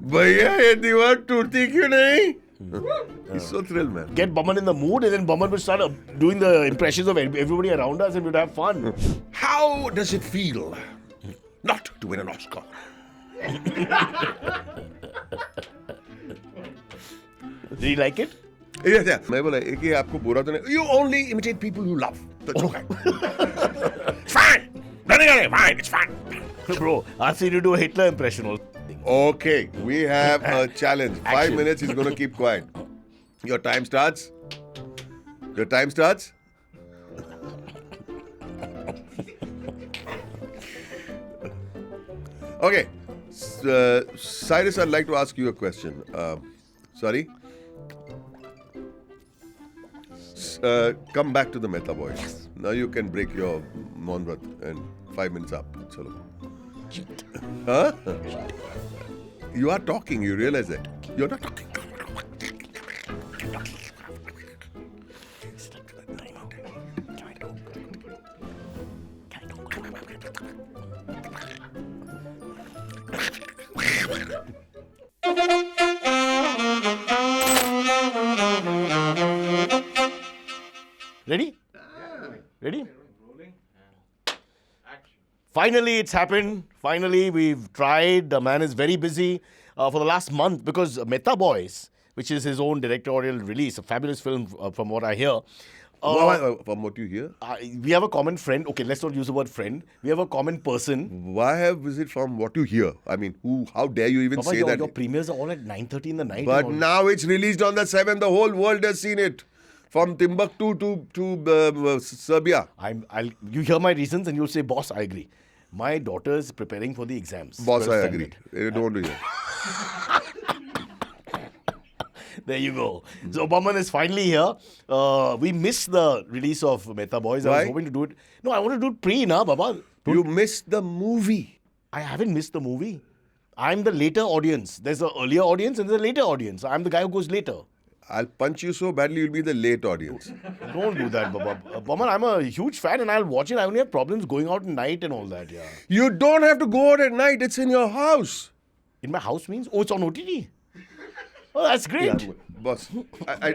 भैया ये दीवार टूटती क्यों नहीं? He's so thrilled, man. Get Boman in the mood, and then Boman will start doing the impressions of everybody around us, and we'd have fun. How does it feel not to win an Oscar? Did he like it? Yes, yeah. मैं बोला कि आपको बुरा तो नहीं. You only imitate people you love. That's okay. It's fine. Fine. It's fine. Bro, ask you to do a Hitler impression also. Okay, we have a challenge. 5 minutes, he's going to keep quiet. Your time starts. Okay. Cyrus, I'd like to ask you a question. Sorry? Come back to the Mehta Boys. Yes. Now you can break your Monvrat and 5 minutes up. Chalo. Huh? You are talking, you realize that. You're not talking. Ready? Ready? Finally, it's happened. Finally, we've tried. The man is very busy for the last month because Mehta Boys, which is his own directorial release, a fabulous film from what I hear. From what you hear? We have a common friend. Okay, let's not use the word friend. We have a common person. Why is it from what you hear? I mean, how dare you even say that? Your premieres are all at 9:30 in the night. But now it's released on the 7th. The whole world has seen it. From Timbuktu to Serbia. You hear my reasons and you'll say, boss, I agree. My daughter is preparing for the exams. Boss, I agree. I don't want to hear. There you go. So Boman is finally here. We missed the release of Mehta Boys. Why? I was hoping to do it. No, I want to do it pre, na, Baba. You missed the movie. I haven't missed the movie. I'm the later audience. There's the earlier audience and there's the later audience. I'm the guy who goes later. I'll punch you so badly you'll be the late audience. Don't do that, Baba. Boman, I'm a huge fan and I'll watch it. I only have problems going out at night and all that, yeah. You don't have to go out at night. It's in your house. In my house means? Oh, it's on OTT. Oh, that's great. Yeah, boss, I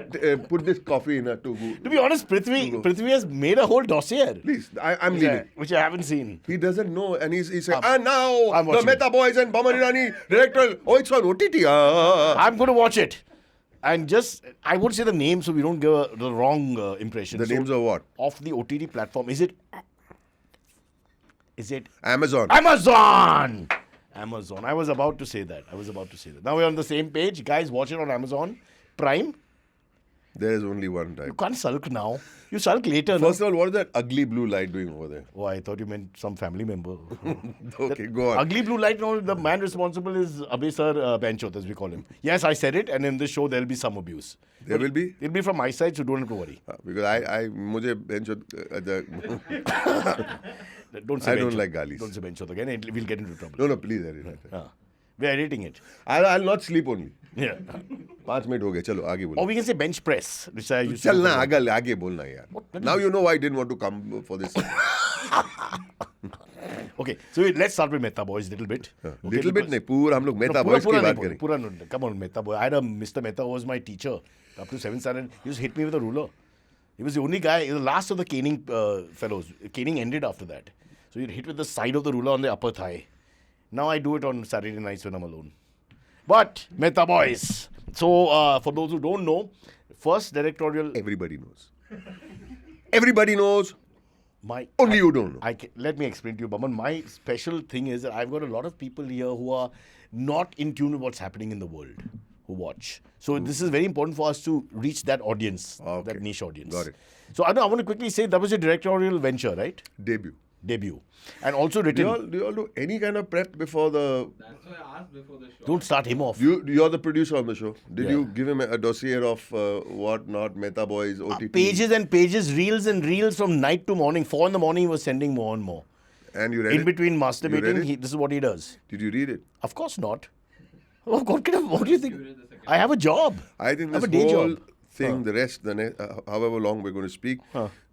put this coffee in to go. To be honest, Prithvi has made a whole dossier. Please, I'm leaving. Which I haven't seen. He doesn't know and he's saying, and now the Mehta Boys and Boman Irani director. Oh, it's on OTT. I'm going to watch it. And I won't say the name so we don't give the wrong impression. The names of what? Of the OTT platform. Is it Amazon. Amazon! I was about to say that. Now we're on the same page. Guys, watch it on Amazon Prime. There is only one type. You can't sulk now. You sulk later. First of all, what is that ugly blue light doing over there? Oh, I thought you meant some family member. Okay, go on. Ugly blue light, no, the man responsible is Abhay sir Benchot, as we call him. Yes, I said it, and in this show there will be some abuse. There will be? It'll be from my side, so don't have to worry. Because I Benchot... Don't say I Benchot. don't like galis. Don't say Benchot again, we'll get into trouble. No, please edit it. We're editing it. I'll not sleep only. Yeah. 5 minutes हो गए चलो आगे बोलो. Or we can say bench press, which I used to. चल ना आगे बोलना यार. Now you know why I didn't want to come for this. Okay, so let's start with Mehta Boys little bit. Little bit नहीं पूरा हम लोग Mehta Boys की बात करें. पूरा come on Mehta Boy. I had a Mr. Mehta who was my teacher up to 7th standard. He just hit me with a ruler. He was the only guy, the last of the caning fellows. Caning ended after that. So you'd hit with the side of the ruler on the upper thigh. Now I do it on Saturday nights when I'm alone. But Mehta Boys. So for those who don't know, first directorial. Everybody knows. Everybody knows. Only you don't know. Let me explain to you, Boman. My special thing is that I've got a lot of people here who are not in tune with what's happening in the world, who watch. So this is very important for us to reach that audience, that niche audience. Got it. So I want to quickly say that was your directorial venture, right? Debut. And also written. Do you all do any kind of prep before the... That's why I asked before the show. Don't start him off. You're the producer on the show. Did you give him a dossier of what not, Mehta Boys, OTT? Pages and pages, reels and reels from night to morning. 4 in the morning he was sending more and more. And you read In between masturbating, this is what he does. Did you read it? Of course not. Oh, what do you think? I have a job. I think I have this a day whole job. thing, the rest, however long we're going to speak,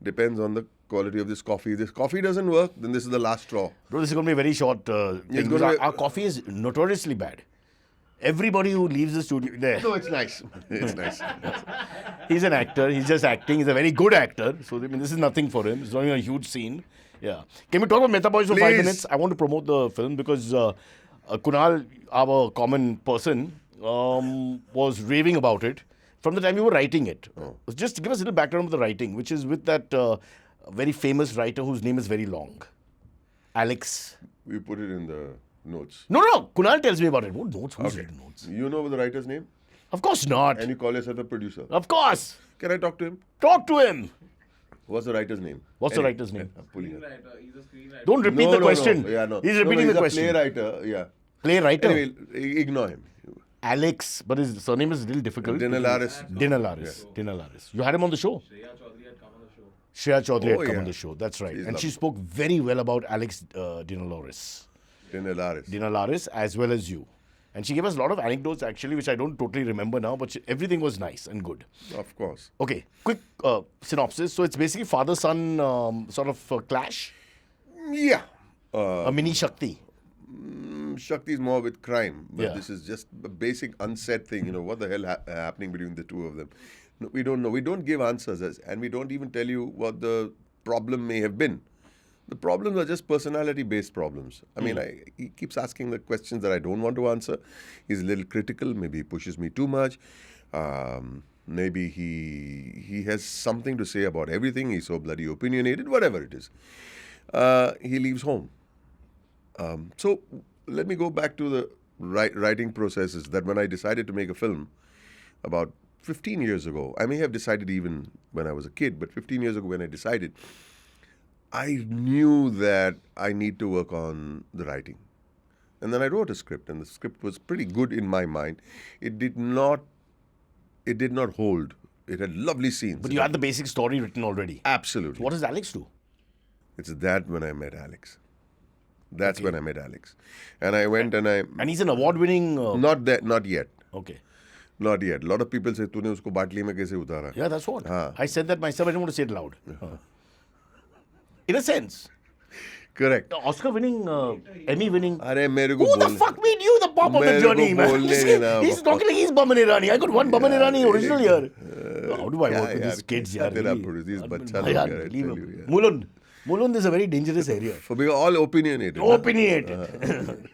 depends on the quality of this coffee. If this coffee doesn't work, then this is the last straw. Bro, this is going to be a very short thing. Our coffee is notoriously bad. Everybody who leaves the studio, there. No, it's nice. It's nice. He's an actor. He's just acting. He's a very good actor. So, I mean, this is nothing for him. It's not even a huge scene. Yeah. Can we talk about Mehta Boys for 5 Please. minutes? I want to promote the film because Kunal, our common person, was raving about it from the time we were writing it. Just give us a little background of the writing, which is with that very famous writer whose name is very long. Alex. We put it in the notes. No. Kunal tells me about it. What notes? Who's Okay. written notes? You know the writer's name? Of course not. And you call yourself a producer. Of course. Can I talk to him? Talk to him. What's the writer's name? What's the writer's name? I'm pulling it. Screenwriter. He's a screenwriter. Don't repeat the question. No. Yeah, no. He's repeating he's the question. a playwright, yeah. Playwright. Anyway, ignore him. Alex, but his surname is a little difficult. Dinalaris. Dinalaris. You had him on the show. Shreya Chaudhary had come on the show. Shreya Chaudhary Oh, had come yeah. on the show. That's right. She's And she lovely. spoke very well about Alex Dinalaris, as well as you. And she gave us a lot of anecdotes, actually, which I don't totally remember now, but everything was nice and good. Of course. Okay, quick synopsis. So it's basically father-son sort of clash. Yeah. A mini Shakti. Shakti is more with crime, but Yeah. this is just a basic unsaid thing. You know, what the hell happening between the two of them? No, we don't know. We don't give answers, and we don't even tell you what the problem may have been. The problems are just personality-based problems. I mean, he keeps asking the questions that I don't want to answer. He's a little critical. Maybe he pushes me too much. Maybe he has something to say about everything. He's so bloody opinionated. Whatever it is, he leaves home. So let me go back to the writing processes. That when I decided to make a film about 15 years ago, I may have decided even when I was a kid, but 15 years ago when I decided, I knew that I need to work on the writing. And then I wrote a script, and the script was pretty good in my mind. It did not hold. It had lovely scenes. But you had the basic story written already. Absolutely. What does Alex do? It's that when I met Alex. That's when I met Alex. And I went and I... And he's an award-winning... Not yet. Okay. Not yet. A lot of people say, तूने उसको बाटली में कैसे उतारा? Yeah, that's what. हाँ. I said that myself. I didn't want to say it loud. In a sense. Correct. Oscar-winning, Emmy-winning... अरे मेरे को Who the बोल- fuck made you the pop of the मेरे journey, को man? बोलने देना। He's talking like he's Boman Irani. I got one Boman Irani original here. How do I क्या work with यार, these kids? क्या यार, तेरा really? produce, बच्चा I लोग can't यार, I believe tell it. you, यार. Mulund. Mulund is a very dangerous area. For being all opinionated. Opinionated.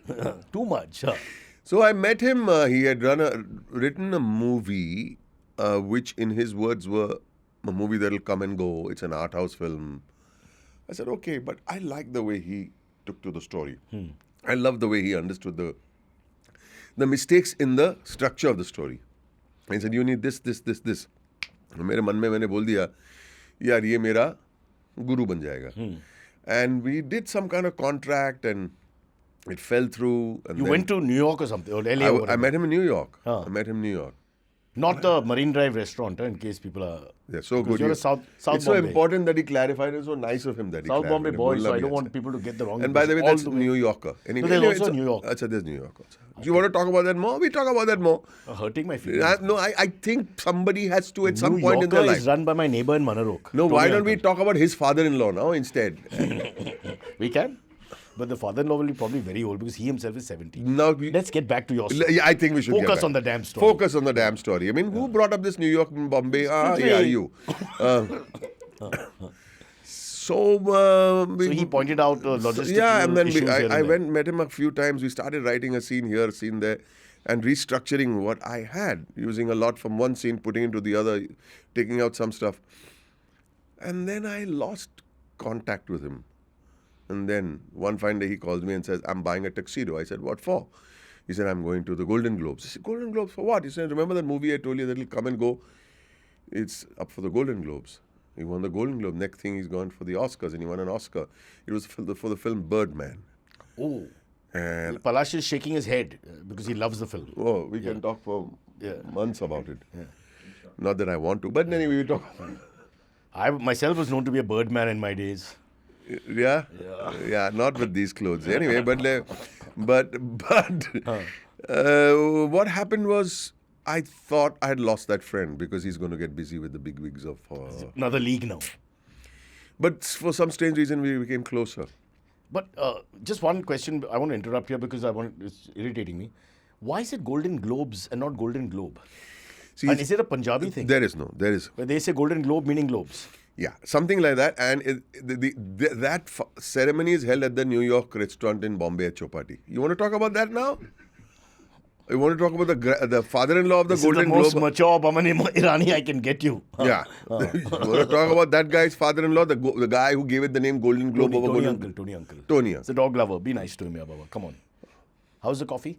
Too much. Huh? So I met him. He had written a movie, which in his words were a movie that'll come and go. It's an art house film. I said, okay, but I like the way he took to the story. I love the way he understood the mistakes in the structure of the story. He said, you need this. मेरे मन में मैंने बोल दिया, यार ये मेरा guru ban jayega. And we did some kind of contract and it fell through. And You then went to New York or something, or LA or I whatever. met him in New York. Huh. I met him in New York. Not the Marine Drive restaurant, in case people are... Yeah, so Because good. you're a South It's so Bombay. important that he clarified. It's so nice of him that he South clarified. Bombay boy, Bolla so I bhi don't want acha. people to get the wrong... And by the way, impression. that's All the way. New Yorker. Anyway, there's also it's New York. Acha, there's New York also. Do you want to talk about that more? We talk about that more. Hurting my feelings. I think somebody has to at some New point in their Yorker life. is run by my neighbor in Manarok. No, why Tony don't we uncle. talk about his father-in-law now instead? We can. But the father-in-law will be probably very old because he himself is 70. Now, Let's get back to your story. yeah, I think we should get Focus back. on the damn story. Focus on the damn story. I mean, who brought up this New York and Bombay? Strictly. Yeah, you. So So he pointed out logistical yeah, and then issues here and I there. met him a few times. We started writing a scene here, scene there, and restructuring what I had, using a lot from one scene, putting into the other, taking out some stuff. And then I lost contact with him. And then one fine day he calls me and says, I'm buying a tuxedo. I said, what for? He said, I'm going to the Golden Globes. I said, Golden Globes for what? He said, remember that movie I told you that will come and go? It's up for the Golden Globes. He won the Golden Globe. Next thing he's gone for the Oscars and he won an Oscar. It was for the film Birdman. Oh. And Palash is shaking his head because he loves the film. oh, we can talk for Yeah. months about it. Not that I want to, but anyway, we talk. I myself was known to be a birdman in my days. Yeah, not with these clothes. Anyway, but what happened was I thought I had lost that friend because he's going to get busy with the big wigs of. Another league now. But for some strange reason, we became closer. But just one question, I want to interrupt here because it's irritating me. Why is it Golden Globes and not Golden Globe? See, And is it a Punjabi thing? there is. Where they say Golden Globe meaning globes. Yeah, something like that. And that ceremony is held at the New York restaurant in Bombay at Chowpatty. You want to talk about that now? You want to talk about the father-in-law of the This Golden is the most Globe? mature Boman Irani I can get you. Yeah. You want to talk about that guy's father-in-law, the guy who gave it the name Golden Globe over Tony Golden uncle, Tony uncle. Tony It's a dog lover. Be nice to him, yeah, Baba. Come on. How's the coffee?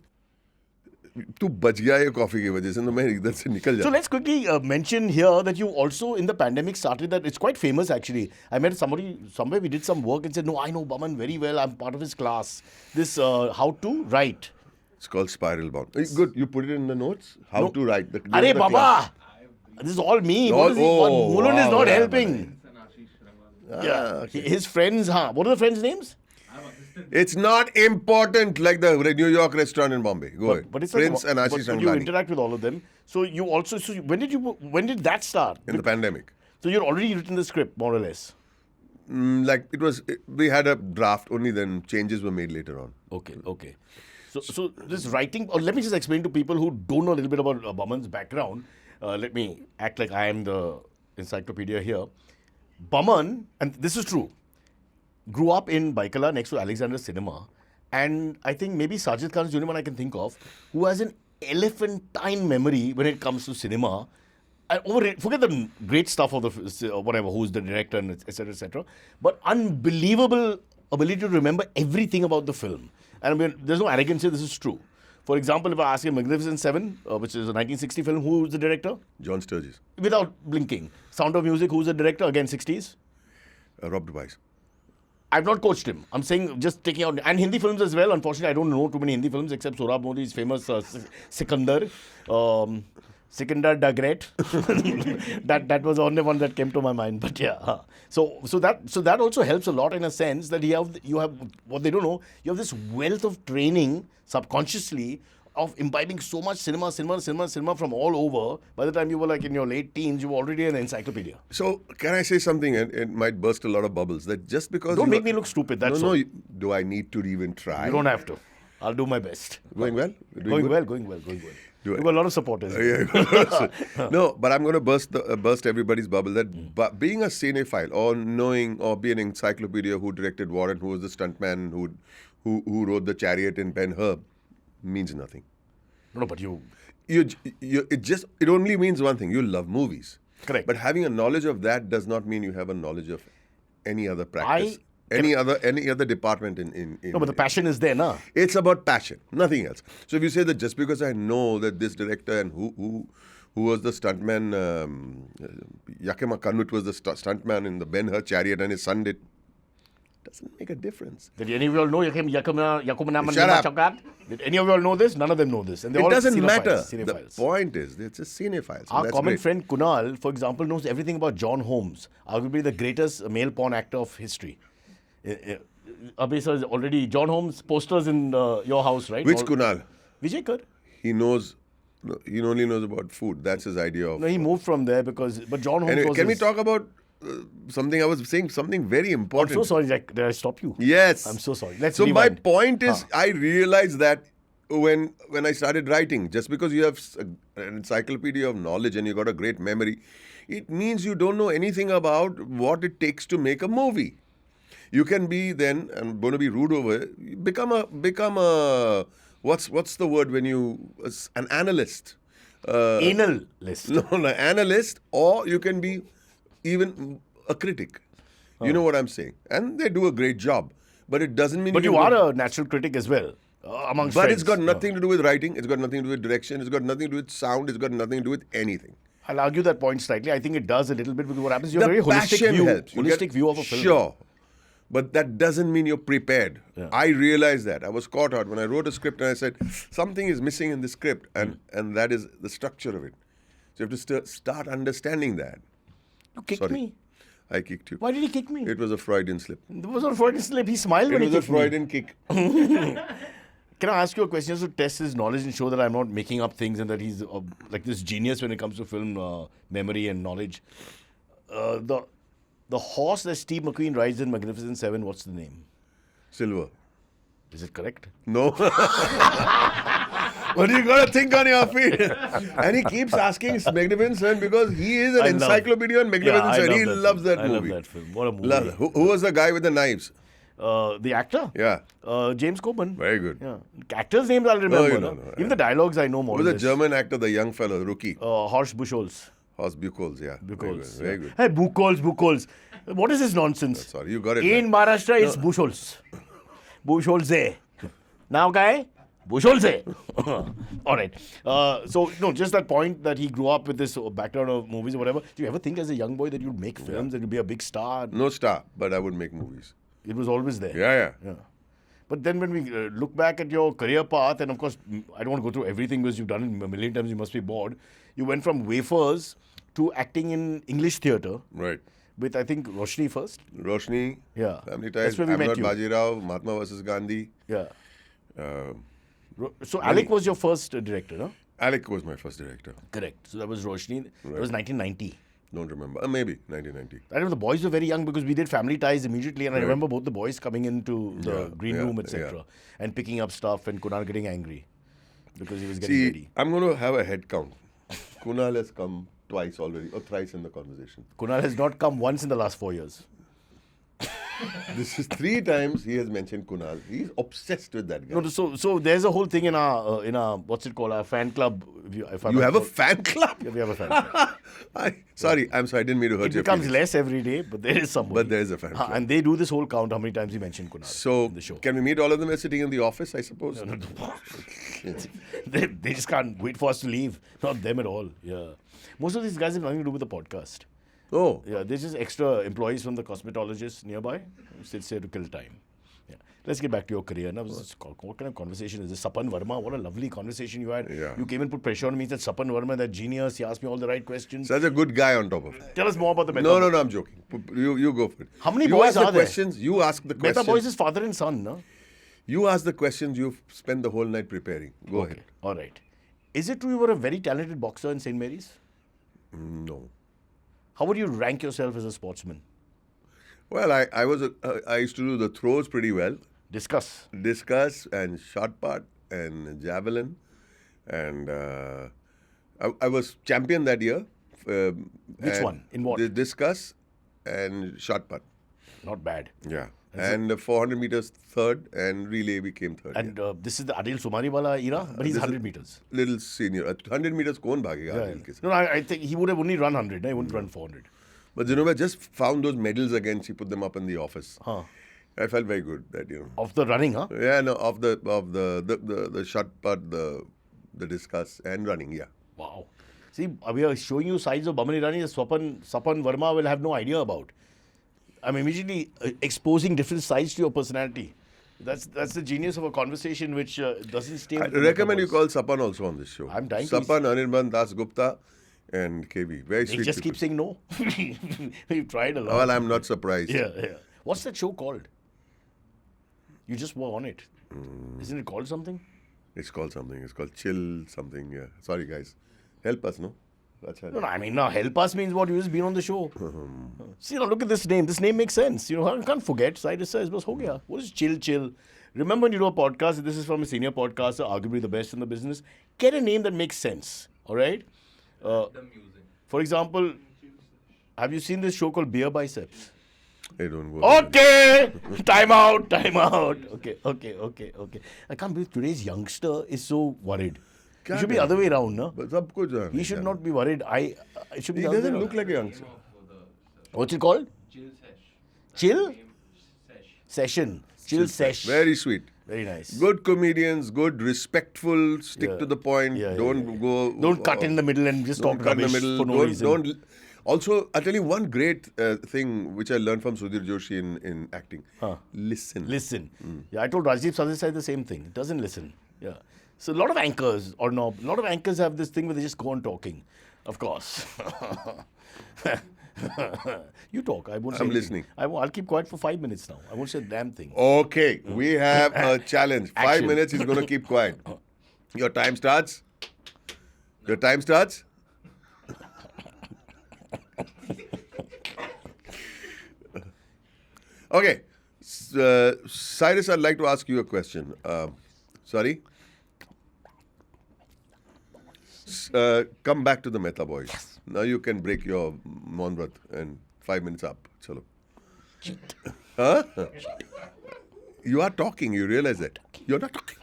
तू बच गया ये coffee की वजह से तो मैं इधर से निकल So जाता let's quickly mention here that you also in the pandemic started that. It's quite famous actually. I met somebody somewhere, we did some work and said, no, I know Boman very well. I'm part of his class. This how to write. It's called Spiral Bound. Good, you put it in the notes. How No. to write. The Arey the Baba! class. This is all me. All- What is he? oh, Mulun is wow, not yeah, helping. And Ashish Raval. Yeah. okay. His friends, huh? What are the friends' names? I'm assistant. It's not important like the New York restaurant in Bombay. Go ahead. But it's Prince like, and but Ashish you Ranglani interact with all of them. So you also, when did that start? in the pandemic. So you'd already written the script, more or less. Like we had a draft only, then changes were made later on. Okay. So this writing, or let me just explain to people who don't know a little bit about Boman's background. Let me act like I am the encyclopedia here. Boman, and this is true, grew up in Baikala next to Alexander Cinema. And I think maybe Sajid Khan is the only one I can think of who has an elephantine memory when it comes to cinema. And forget the great stuff of the whatever, who's the director, and etc. But unbelievable ability to remember everything about the film. And I mean, there's no arrogance here, this is true. For example, if I ask you Magnificent Seven, which is a 1960 film, who's the director? John Sturges, Without blinking. Sound of Music, who's the director? Again, 60s. Rob Weiss. I've not coached him. I'm saying just taking out... And Hindi films as well. Unfortunately, I don't know too many Hindi films except Sohrab Modi's famous Sikandar. Sikandar the Great. that was the only one that came to my mind. But yeah. So that also helps a lot in a sense that you have what they don't know. You have this wealth of training subconsciously of imbibing so much cinema from all over. By the time you were like in your late teens, you were already an encyclopedia. So can I say something? It might burst a lot of bubbles. That just because Don't make me look stupid. That's all. Do I need to even try? You don't have to. I'll do my best. Going well? Going well. You've got a lot of supporters. No, but I'm going to burst everybody's bubble. That being a cinephile or knowing or be an encyclopedia who directed Warren, who was the stuntman who rode the chariot in Ben-Hur, means nothing. No, but it only means one thing. You love movies. Correct. But having a knowledge of that does not mean you have a knowledge of any other practice. Any other department in No, but the passion is there, na? It's about passion, nothing else. So if you say that just because I know that this director and who was the stuntman, Yakima Kanut was the stuntman in the Ben-Hur chariot and his son did, doesn't make a difference. Did any of you all know Yakuma Shut up. Did any of you all know this? None of them know this. And they're It all doesn't cinephiles, matter. cinephiles. The point is, it's just cinephiles. Our That's common great. friend Kunal, for example, knows everything about John Holmes, arguably the greatest male porn actor of history. Abhi is already John Holmes posters in your house, right? Which Kunal? Vijay Kar. He only knows about food. That's his idea of. No, he moved from there but John Holmes Anyway, was can we his- talk about something? I was saying something very I'm important. so sorry, Jack. Did I stop you? Yes. I'm so sorry. Let's So my rewind. point is, I realized that when I started writing, just because you have an encyclopedia of knowledge and you got a great memory, it means you don't know anything about what it takes to make a movie. You can be then, I'm going to be rude over it, become a what's the word when you an analyst. Anal list. No, analyst, or you can be even a critic. You know what I'm saying? And they do a great job. But it doesn't mean But you can are go- a natural critic as well, amongst But friends. it's got nothing to do with writing. It's got nothing to do with direction. It's got nothing to do with sound. It's got nothing to do with anything. I'll argue that point slightly. I think it does a little bit because what happens, you have The a very holistic passion view, helps. You holistic get- view of a film. Sure. But that doesn't mean you're prepared. Yeah. I realized that. I was caught out when I wrote a script and I said, something is missing in the script, and that is the structure of it. So you have to start understanding that. You kicked Sorry. me. I kicked you. Why did he kick me? It was a Freudian slip. It was not a Freudian slip. He smiled when It he was a kicked me. Freudian kick. Can I ask you a question just to test his knowledge and show that I'm not making up things and that he's like this genius when it comes to film memory and knowledge? The horse that Steve McQueen rides in Magnificent Seven, what's the name? Silver. Is it correct? No. But you gotta think on your feet. And he keeps asking Magnificent Son because he is an encyclopedia on Magnificent Son. He loves that movie. I love that film. What a movie. Who was the guy with the knives? The actor? Yeah. James Coburn. Very good. Yeah. Actors' names I'll remember. you No? know. Even the dialogues I know more. Who was or the less. German actor, the young fellow, rookie? Horst Buchholz. Horst Buchholz, yeah. Buchholz. Very good. Hey, Buchholz. What is this nonsense? Sorry, you got it. In right. Maharashtra, it's Buchholz. Buchholze. Now, guy, Buchholze. All right. So, no, just that point that he grew up with this background of movies or whatever. Do you ever think as a young boy that you'd make films and you'd be a big star? No star, but I would make movies. It was always there. Yeah. But then when we look back at your career path, and of course, I don't want to go through everything because you've done it a million times, you must be bored. You went from wafers to acting in English theatre Right. with, I think, Roshni first. Roshni, Yeah. Family That's Ties, where we I'm met Not you. Bajirao, Mahatma versus Gandhi. Yeah. Uh, So Alec was your first director, no? Alec was my first director. Correct. So that was Roshni. That was 1990. Don't remember. Maybe 1990. I remember the boys were very young because we did Family Ties immediately, and I remember both the boys coming into the green room, etc., and picking up stuff, and Kunal getting angry because he was getting See, ready. I'm going to have a head count. Kunal has come twice already, or thrice in the conversation. Kunal has not come once in the last 4 years. This is 3 times he has mentioned Kunal. He's obsessed with that guy. No, so there's a whole thing in our what's it called, our fan club. If You have a fan club? Yeah, we have a fan club. I'm sorry. I didn't mean to hurt It your becomes feelings. less every day, but there is somebody. But there is a fan club. And they do this whole count how many times he mentioned Kunal So, in the show. can we meet all of them as sitting in the office, I suppose? They just can't wait for us to leave. Not them at all. Yeah. Most of these guys have nothing to do with the podcast. Oh, Yeah, there's just extra employees from the cosmetologist nearby who sits here to kill time. Yeah. Let's get back to your career. Now, what kind of conversation is this? Sapan Verma, what a lovely conversation you had. Yeah. You came and put pressure on me. Said Sapan Verma, that genius. He asked me all the right questions. such a good guy on top of it. Tell us more about the Mehta No, I'm joking. You go for it. How many you boys ask the are there? questions. You ask the Mehta questions. Boys is father and son, no? You ask the questions. You spend the whole night preparing. Go ahead. All right. Is it true you were a very talented boxer in St. Mary's? No. How would you rank yourself as a sportsman? Well, I used to do the throws pretty well. Discuss. Discus and shot put and javelin. And I was champion that year. Which one? In what? The discus and shot put. Not bad. Yeah. And 400 meters third and relay became third. And this is the Adil Sumariwala era, but he's this is 100 meters. Little senior. 100 meters कौन भागेगा आदिल के साथ? No, I think he would have only run 100. No? He wouldn't run 400. But you know, I just found those medals again. She put them up in the office. Huh. I felt very good that Of the running, huh? Yeah, no, of the shot put, the discus and running. Yeah. Wow. See, we are showing you sides of Boman Irani that Sapan Verma will have no idea about. I'm immediately exposing different sides to your personality. That's the genius of a conversation which doesn't stay. I with the recommend you metaphors. call Sapan also on this show. I'm dying to Sapan, Anirban, Das Gupta, and KB. Very They sweet just people. keep saying no. We've tried a lot. Well, I'm not surprised. Yeah. What's that show called? You just were on it. Isn't it called something? It's called something. It's called Chill something. Yeah. Sorry, guys. Help us, no? That's No, I mean, now help us means what? You just been on the show. See, now look at this name. This name makes sense. You know, I can't forget. Syed says, "Bas ho gaya." What is chill? Remember when you do a podcast? This is from a senior podcaster, arguably the best in the business. Get a name that makes sense. All right. For example, have you seen this show called Beer Biceps? Hey, don't go. Okay, time out. Okay. I can't believe today's youngster is so worried. It should be the other way around, no? But सब कुछ जाने He should जाने. not be worried. It should be He the other way doesn't around. look like a youngster. What's it called? Chill? Session. Chill sesh. Very sweet. Very nice. Good comedians, good, respectful, stick Yeah. to the point. Yeah, don't go. Don't cut in the middle and just Don't talk cut in the rubbish middle. for no reason. Don't. Also, I'll tell you one great thing which I learned from Sudhir Joshi in acting. Listen. Listen. Yeah, I told Rajiv Sadesai the same thing. He doesn't listen. Yeah. So a lot of anchors, a lot of anchors have this thing where they just go on talking. Of course. You talk. I won't say I'm anything. listening. I'll keep quiet for 5 minutes now. I won't say a damn thing. Okay, we have a challenge. 5 Action. minutes, he's going to keep quiet. Your time starts. Your time starts. Okay. Cyrus, I'd like to ask you a question. Sorry? come back to the Mehta Boys. Now you can break your Monvrat and 5 minutes up. Chalo. Huh? You are talking, you realize that. You're not talking.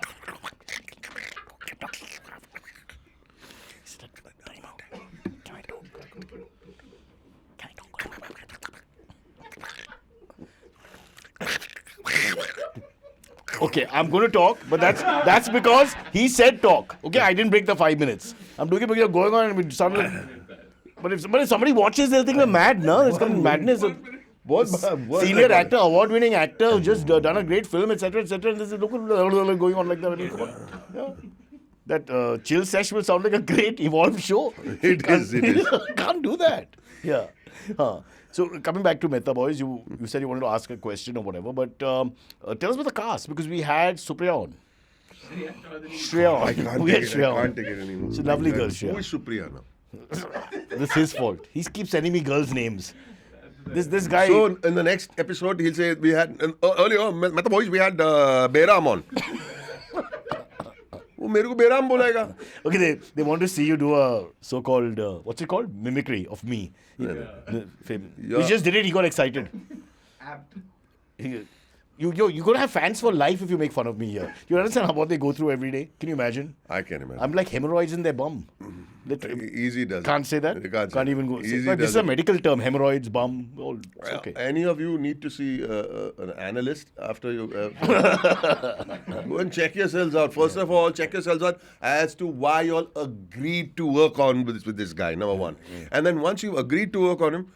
Okay, I'm going to talk, but that's because he said talk. Okay, I didn't break the 5 minutes. I'm doing it because you're going on and it sounds like... But if somebody watches, they'll think we're mad, no? It's coming madness. Senior actor, award-winning actor, who just done a great film, etc., etc. And this is going on like that. Yeah. That chill sesh will sound like a great evolved show. It is. Can't do that. Yeah. So coming back to Mehta Boys, you said you wanted to ask a question or whatever, but tell us about the cast, because we had Supriya on. Shreya. I can't We had take it. Shreya I on. can't take it anymore. It's a lovely girl, Who Shreya. is Supriya now? This is his fault. He keeps sending me girls' names. This guy... So in the next episode, he'll say we had earlier Mehta Boys. We had Behram on. वो मेरे को बेराम बोलेगा. Okay, they want to see you do a so-called, what's it called? Mimicry of me. You just did it, he got excited. Apt. You're going to have fans for life if you make fun of me here. You understand what they go through every day? Can you imagine? I can imagine. I'm like hemorrhoids in their bum. Easy does. Can't say that? You can't say Can't that. even go. Easy But this is a does it. medical term, hemorrhoids, bum. All, it's okay. Any of you need to see an analyst after you go and check yourselves out. First of all, check yourselves out as to why you all agreed to work on with this guy, number one. And then once you've agreed to work on him,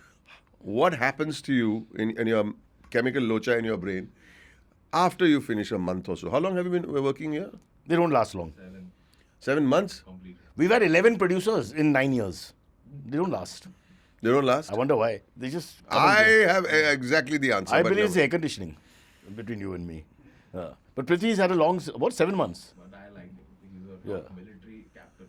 what happens to you in your chemical locha in your brain after you finish a month or so? How long have you been working here? They don't last long. 7 months? Complete. We've had 11 producers in 9 years. They don't last. They don't last? I wonder why. They just... come and I go. have exactly the answer. I but believe it's no. the air conditioning between you and me. But Prithvi's had a long... What, 7 months? But I like him. He's a Yeah. military captain.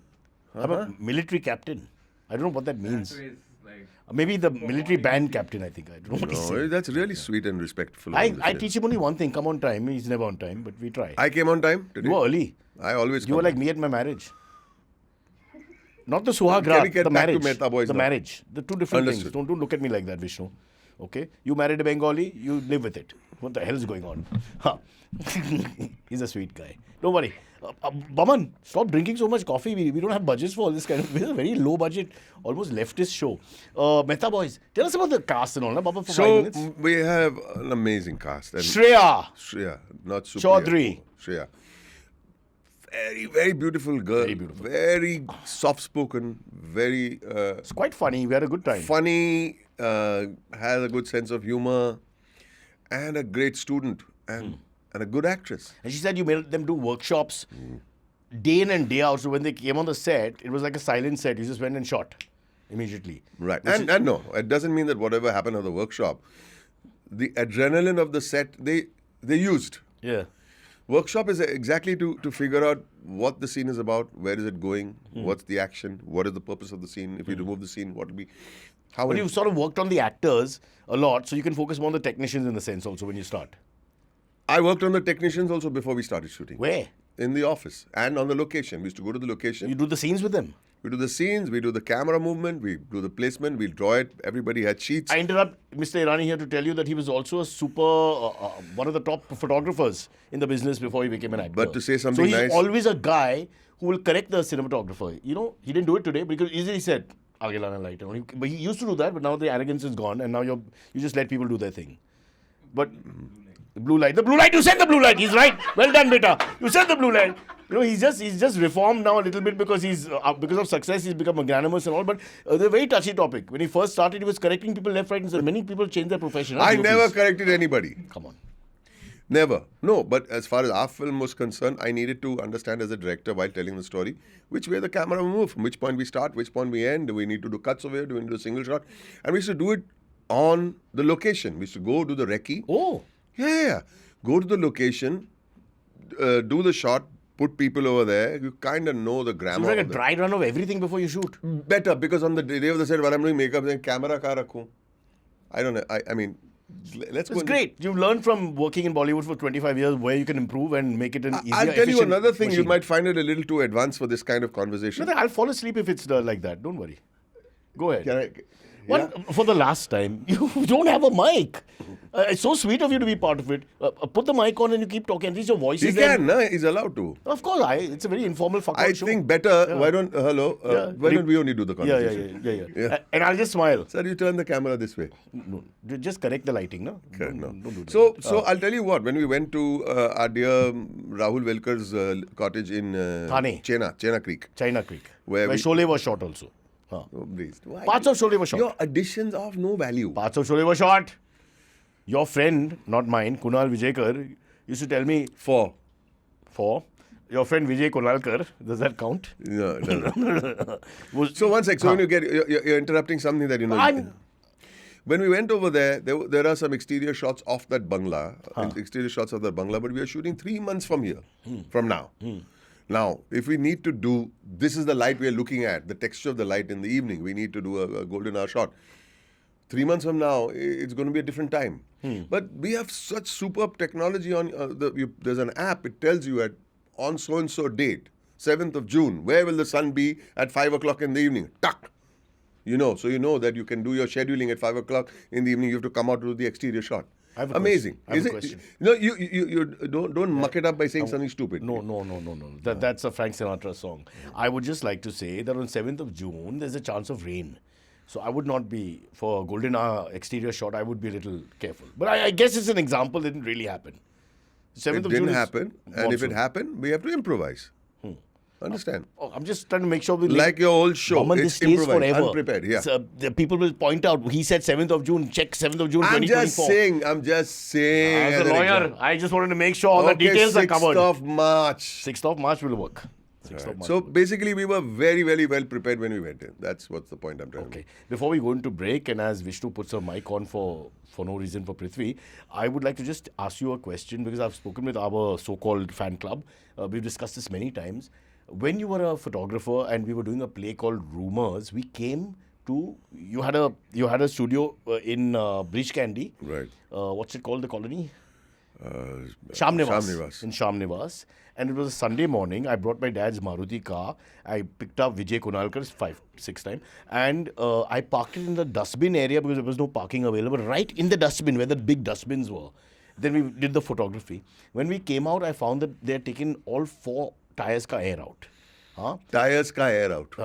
I'm a military captain. I don't know what that means. That way is like Maybe the military band captain, I think. I don't know what he's No, saying. that's really sweet and respectful. of I him to say. teach him only one thing. Come on time. He's never on time, but we try. I came on time today. You were early. I always You come were like on. me at my marriage. Not the Suhag Can we Raat, get the back to marriage. Mehta Boys The now? marriage. The two different Understood. things. Don't look at me like that, Vishnu. Okay? You married a Bengali, you live with it. What the hell is going on? Huh. He's a sweet guy. Don't worry. Boman, stop drinking so much coffee. We don't have budgets for all this kind of... It's a very low budget, almost leftist show. Mehta Boys, tell us about the cast and all, na, Baba, for 5 So minutes. we have an amazing cast. And Shreya. not Supriya. Chaudhary. Shreya. Very, very beautiful girl. Very beautiful. Very soft-spoken. Very It's quite funny. We had a good time. funny. Has a good sense of humor. And a great student. And a good actress. And she said you made them do workshops day in and day out. So when they came on the set, it was like a silent set. You just went and shot immediately. Right. And no, it doesn't mean that whatever happened at the workshop, the adrenaline of the set, they used. Yeah. Workshop is exactly to figure out what the scene is about, where is it going, what's the action, what is the purpose of the scene. If you remove the scene, what will be... How But will- you've sort of worked on the actors a lot, so you can focus more on the technicians in the sense also when you start. I worked on the technicians also before we started shooting. Where? In the office and on the location. We used to go to the location. You do the scenes with them. We do the scenes, we do the camera movement, we do the placement, we draw it. Everybody had sheets. I interrupt Mr. Irani here to tell you that he was also a one of the top photographers in the business before he became an actor. But to say something so he's nice- always a guy who will correct the cinematographer. You know, he didn't do it today because easily said, "Aage lana light." But he used to do that, but now the arrogance is gone, and now you just let people do their thing. But the blue light, you said the blue light. He's right. Well done, beta. You said the blue light. You know, he's just reformed now a little bit because because of success, he's become magnanimous and all. But they're a very touchy topic. When he first started, he was correcting people left, right, and center. Many people change their profession. I Huh? never Please. corrected anybody. Come on. Never. No, but as far as our film was concerned, I needed to understand as a director while telling the story which way the camera will move, from which point we start, which point we end. Do we need to do cuts over here? Do we need to do a single shot? And we used to do it on the location. We used to go do the recce. Oh. Yeah. Go to the location, do the shot, put people over there. You kind of know the So grammar. it's like a of the- dry run of everything before you shoot. Better, because on the day of the set, while I'm doing makeup, then camera ka rakhu. I don't know. I mean, Let's go. It's great. You've learned from working in Bollywood for 25 years where you can improve and make it an easier, I'll tell you efficient another thing. You machine. might find it a little too advanced for this kind of conversation. No, I'll fall asleep if it's like that. Don't worry. Go ahead. Can I? One, for the last time, you don't have a mic. It's so sweet of you to be part of it. Put the mic on and you keep talking. At least your voice He is there. can, no? He's allowed to. Of course, it's a very informal fuck I show. think better. Why don't why don't we only do the conversation? Yeah. And I'll just smile. Sir, you turn the camera this way. No, just correct the lighting, no? Okay, no. Don't do that. So I'll tell you what. When we went to our dear Rahul Velkar's cottage in Khaane. Chena Creek. China Creek, Where where we- Sholay was shot also. Huh. Oh, please. Why? Parts of Sholay were shot. Your additions of no value. Parts of Sholay were shot. Your friend, not mine, Kunal Vijayakar, used to tell me For. your friend Vijay Kunalkar, does that count? No, it doesn't. Was, So one sec. So when you get, you're interrupting something that you know. I'm- When we went over there are some exterior shots of that bungalow, exterior shots of that bungalow, but we are shooting 3 months from here, from now. Now, if we need to do, this is the light we are looking at, the texture of the light in the evening, we need to do a golden hour shot. 3 months from now, it's going to be a different time. But we have such superb technology on, there's an app, it tells you on so-and-so date, 7th of June, where will the sun be at 5 o'clock in the evening? Tuck! You know, so you know that you can do your scheduling at 5 o'clock in the evening, you have to come out to do the exterior shot. I have a Amazing. question. I have Is a it? question. No, you don't muck it up by saying something stupid. No. That's a Frank Sinatra song. I would just like to say that on 7th of June, there's a chance of rain. So I would not be, for a golden hour exterior shot, I would be a little careful. But I guess it's an example that didn't really happen. 7th It of didn't June is happen, and if it monsoon. happened, we have to improvise. Understand? Oh, I'm just trying to make sure we Like your old show, Boman, it's this stays improvised, forever. unprepared. Yeah. So, the people will point out, he said 7th of June, check 7th of June I'm 2024. just saying. As a an lawyer, example. I just wanted to make sure all the Okay, details are 6th covered. of March. 6th of March will work. 6th of March. So basically, we were very, very well prepared when we went in. That's what's the point I'm trying to Okay. make. Before we go into break, and as Vishnu puts a mic on for no reason for Prithvi, I would like to just ask you a question because I've spoken with our so-called fan club. We've discussed this many times. When you were a photographer and we were doing a play called Rumors, we came to you had a studio in Breach Candy. Right. What's it called? The colony. Sham Nivas. Nivas. In Sham Nivas. And it was a Sunday morning. I brought my dad's Maruti car. I picked up Vijay Kunalkar's 5-6 time. And I parked it in the dustbin area because there was no parking available. Right in the dustbin where the big dustbins were. Then we did the photography. When we came out, I found that they had taken all 4 tires ka air out. Huh? Tires ka air out.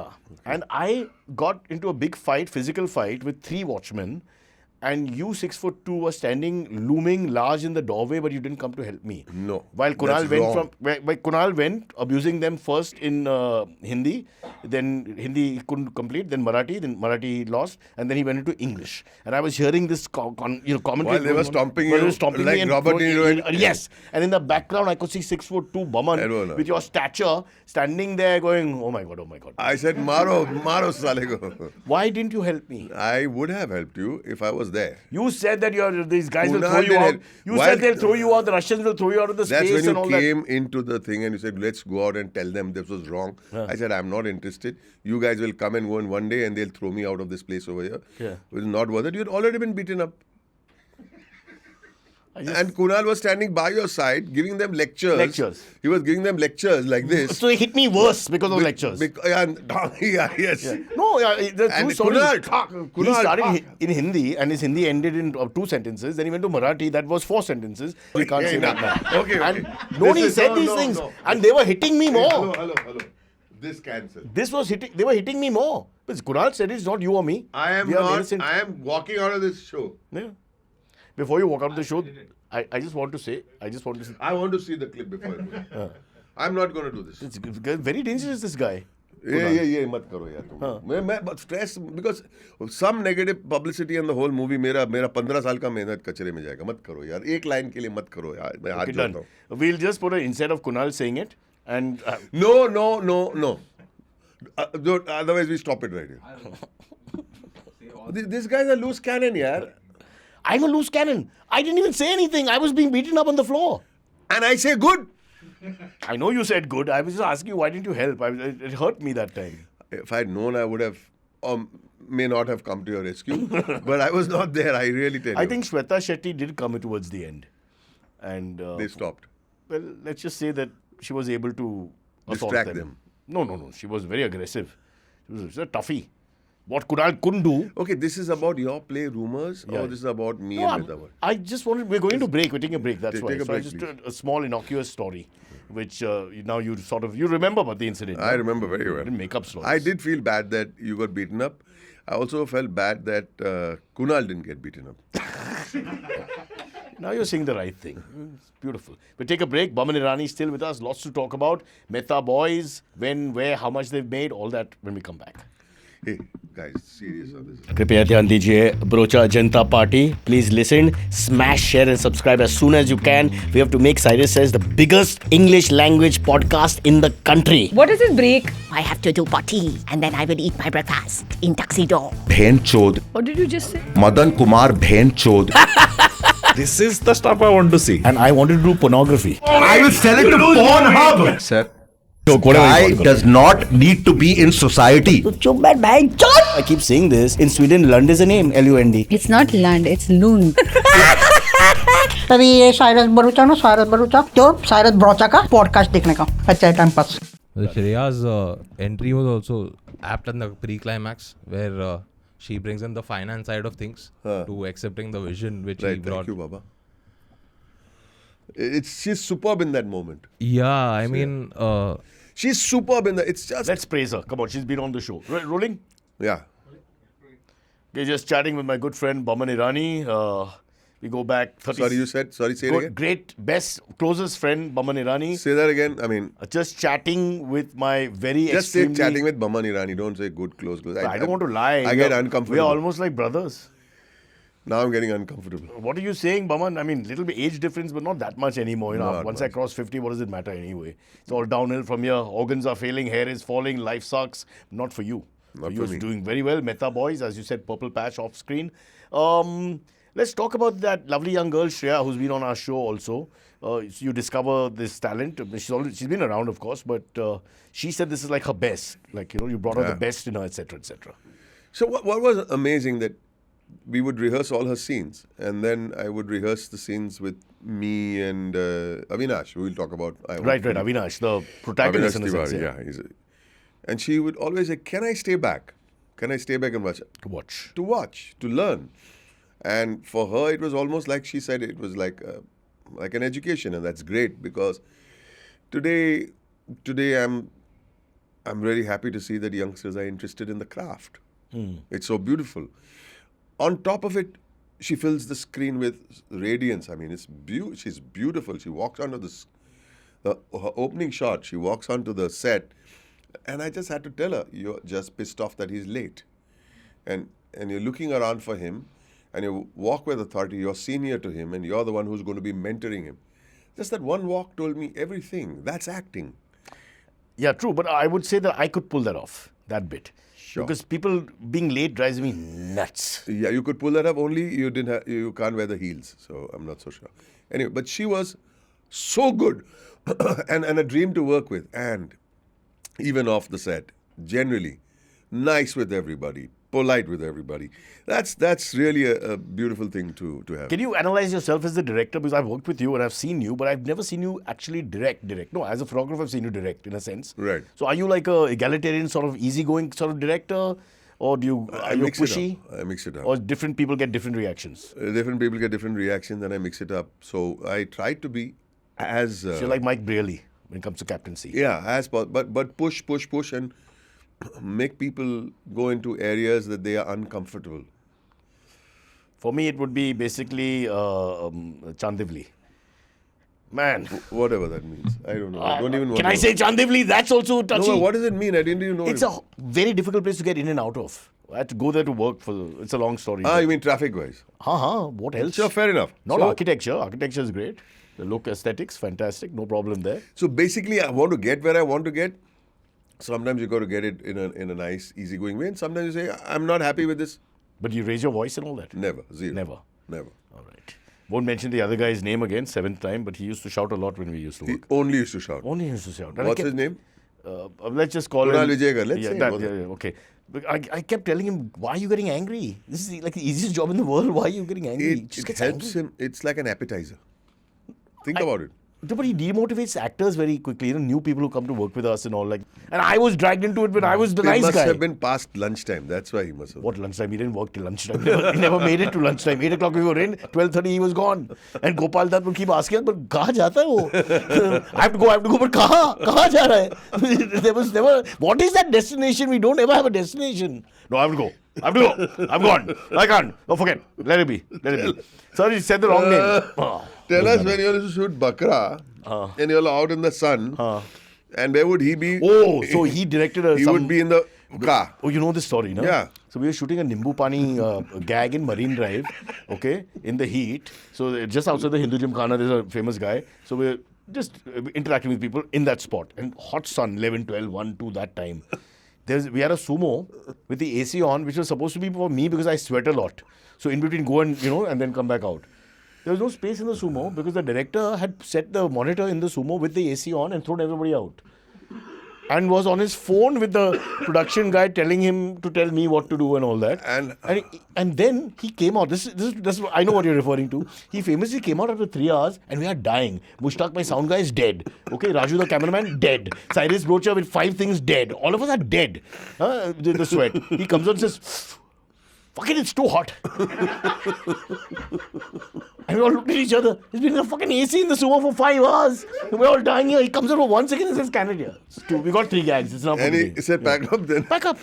And I got into a big fight, physical fight with 3 watchmen. And you 6'2" were standing, looming large in the doorway, but you didn't come to help me. No, While Kunal that's wrong. Kunal went abusing them first in Hindi, then Hindi he couldn't complete, then Marathi lost, and then he went into English. And I was hearing this commentary. While they going were on. stomping While they you were stomping like me and Robert De Niro and- yes. And in the background, I could see 6'2" I don't Boman know. with your stature standing there, going, "Oh my god, oh my god." I said, Maro salego. Why didn't you help me? I would have helped you if I was there. You said that these guys will Kunal throw you did out. it. You Why- said they'll throw you out. The Russians will throw you out of the That's space when and all you that. came into the thing and you said, let's go out and tell them this was wrong. I said, I'm not interested. You guys will come and go in one day and they'll throw me out of this place over here. Yeah. It was not worth it. You had already been beaten up. And Kunal was standing by your side giving them lectures. Lectures. He was giving them lectures like this. So he hit me worse because of lectures. Yes. No, the And true story. Kunal, He started in Hindi and his Hindi ended in 2 sentences. Then he went to Marathi. That was 4 sentences. We can't say that now. Okay. And nobody This is- said no, these no, things. no. And they were hitting me more. Hello. This cancel. They were hitting me more. Because Kunal said it's not you or me. I am We are not. innocent. I am walking out of this show. Yeah. Before you walk out of the show, I just want to say. I want to see the clip before I go. I'm not going to do this. It's very dangerous, this guy. ये मत करो यार तुम मैं stress because some negative publicity in the whole movie मेरा 15 साल का मेहनत कचरे में जाएगा मत करो यार एक लाइन के लिए मत करो यार मैं हाथ Okay, जोड़ता done. हूँ We'll just put an instead of Kunal saying it and no otherwise we stop it right here Say all this guy's a loose cannon yaar I'm a loose cannon. I didn't even say anything. I was being beaten up on the floor. and I say good I know you said good. I was just asking you why didn't you help? It hurt me that time. if I'd known I would have may not have come to your rescue, but I was not there. I really tell you. I think Shweta Shetty did come towards the end, and they stopped. well, let's just say that she was able to assault Distract them. No. She was very aggressive. She was a toughie. What Kunal couldn't do. Okay, this is about your play rumors, or this is about me No, and Mehta Boys? I just wanted. We're going to break. We're taking a break. That's Take why. a So break, just please. a small innocuous story, which now you remember about the incident. I no? remember very well. Didn't make up stories. I did feel bad that you got beaten up. I also felt bad that Kunal didn't get beaten up. Now you're saying the right thing. It's beautiful. We take a break. Boman Irani is still with us. Lots to talk about. Mehta Boys, when, where, how much they've made, all that when we come back. Hey, guys, serious on this. कृपया ध्यान दीजिए ब्रोचा जनता party please listen smash share and subscribe as soon as you can. We have to make Cyrus says the biggest English language podcast in the country. What is this break? I have to do potty and then I will eat my breakfast in tuxedo. बहन चोद What did you just say? Madan Kumar बहन चोद This is the stuff I want to see. And I wanted to do pornography. I will sell it to Pornhub. Sir, guy does not need to be in society. I keep saying this. In Sweden, Lund is a name. Lund. It's not Lund, it's Lund. तभी ये Cyrus Bharucha ना Cyrus Bharucha तो Cyrus Broacha का podcast देखने का अच्छा है time pass. Shreya's entry was also apt in the pre-climax, where she brings in the finance side of things to accepting the vision which he Right, brought. thank you, Baba. She's superb in that moment. Yeah, I mean, She's superb in that. It's just Let's praise her. Come on, she's been on the show. Rolling? yeah. Okay, just chatting with my good friend Boman Irani. We go back 30. Sorry, say it again. Great, best, closest friend Boman Irani. Say that again. I mean, Just chatting with my very just say extremely... chatting with Boman Irani. Don't say good, close. I don't want to lie. I get uncomfortable. We are almost like brothers. Now I'm getting uncomfortable. What are you saying, Boman? I mean, little bit age difference, but not that much anymore. You know, Not once I much. cross 50, what does it matter anyway? It's all downhill from here. Organs are failing, hair is falling, life sucks. Not for you. Not you for are me. doing very well. Mehta Boys, as you said, purple patch off screen. Let's talk about that lovely young girl, Shreya, who's been on our show also. You discover this talent. She's been around, of course, but she said this is like her best. Like, you know, you brought out the best in her, etc., etc. So what was amazing that we would rehearse all her scenes, and then I would rehearse the scenes with me and Avinash, who we'll talk about. Right, Avinash, the protagonist in a sense. Yeah. And she would always say, "Can I stay back? Can I stay back and watch?" To watch. To learn. And for her, it was almost like she said it was like an education, and that's great because today I'm really happy to see that youngsters are interested in the craft. It's so beautiful. On top of it, she fills the screen with radiance. I mean, she's beautiful. She walks onto her opening shot. She walks onto the set, and I just had to tell her, "You're just pissed off that he's late," and you're looking around for him. And you walk with authority, you're senior to him, and you're the one who's going to be mentoring him. Just that one walk told me everything. That's acting. Yeah, true. But I would say that I could pull that off, that bit. Sure. Because people being late drives me nuts. Yeah, you could pull that up, only you can't wear the heels. So I'm not so sure. Anyway, but she was so good and a dream to work with. And even off the set, generally, nice with everybody, polite with everybody. That's really a beautiful thing to have. Can you analyze yourself as the director? Because I've worked with you and I've seen you, but I've never seen you actually direct. No, as a photographer, I've seen you direct in a sense. Right. So are you like a egalitarian sort of easygoing sort of director? Or are you pushy? I mix it up. Or different people get different reactions? Different people get different reactions, and I mix it up. So I try to be as... So you're like Mike Brearley when it comes to captaincy. Yeah, but push, and make people go into areas that they are uncomfortable. For me, it would be basically Chandivli. Man. Whatever that means. I don't know. I don't even know. Can I say Chandivli? That's also touchy. No, what does it mean? I didn't even know. It's a very difficult place to get in and out of. I had to go there to work it's a long story. You mean traffic-wise? What else? Sure, fair enough. Not architecture. Architecture is great. The look, aesthetics, fantastic. No problem there. So basically, I want to get where I want to get. Sometimes you got to get it in a nice, easygoing way. And sometimes you say, I'm not happy with this. But you raise your voice and all that? Never. Zero. Never. All right. Won't mention the other guy's name again, 7th time, but he used to shout a lot when we used to work. He only used to shout. Only used to shout. What's his name? let's just call Kunal him. Vijaygar, let's say. Okay. But I kept telling him, why are you getting angry? This is like the easiest job in the world. Why are you getting angry? It helps him. It's like an appetizer. Think about it. But he demotivates actors very quickly. You know, new people who come to work with us and all. Like, and I was dragged into it when I was the nice guy. It must have been past lunchtime. That's why he must have. What lunchtime? He didn't work till lunchtime. He never made it to lunchtime. 8 o'clock we were in. 12:30 he was gone. And Gopal Dutt would keep asking us, but kahan jata hai wo? I have to go. But kahan ja raha hai? There was never. What is that destination? We don't ever have a destination. No, I have to go. I'm gone. I can't. Oh, forget. Let it be. Sorry, he said the wrong name. Tell us when you used to shoot Bakra and you're out in the sun. And where would he be? Oh, so he directed He would be in the car. Oh, you know this story, no? Yeah. So we were shooting a Nimbu Pani gag in Marine Drive, okay, in the heat. So just outside the Hindu Gymkhana, there's a famous guy. So we're just interacting with people in that spot. And hot sun, 11, 12, 1, 2, that time. We had a sumo with the AC on, which was supposed to be for me because I sweat a lot. So in between go and, and then come back out. There was no space in the sumo because the director had set the monitor in the sumo with the AC on and thrown everybody out. And was on his phone with the production guy telling him to tell me what to do and all that. And then he came out. This I know what you're referring to. He famously came out after 3 hours and we are dying. Mushtaq, my sound guy, is dead. Okay, Raju, the cameraman, dead. Cyrus Broacha with 5 things dead. All of us are dead. The sweat. He comes out and says, fucking, it's too hot. And we all looked at each other. There's been a fucking AC in the sumo for 5 hours. We're all dying here. He comes out for 1 second and says, Canada. We got 3 gags. It's not And he said, pack up then. Pack up.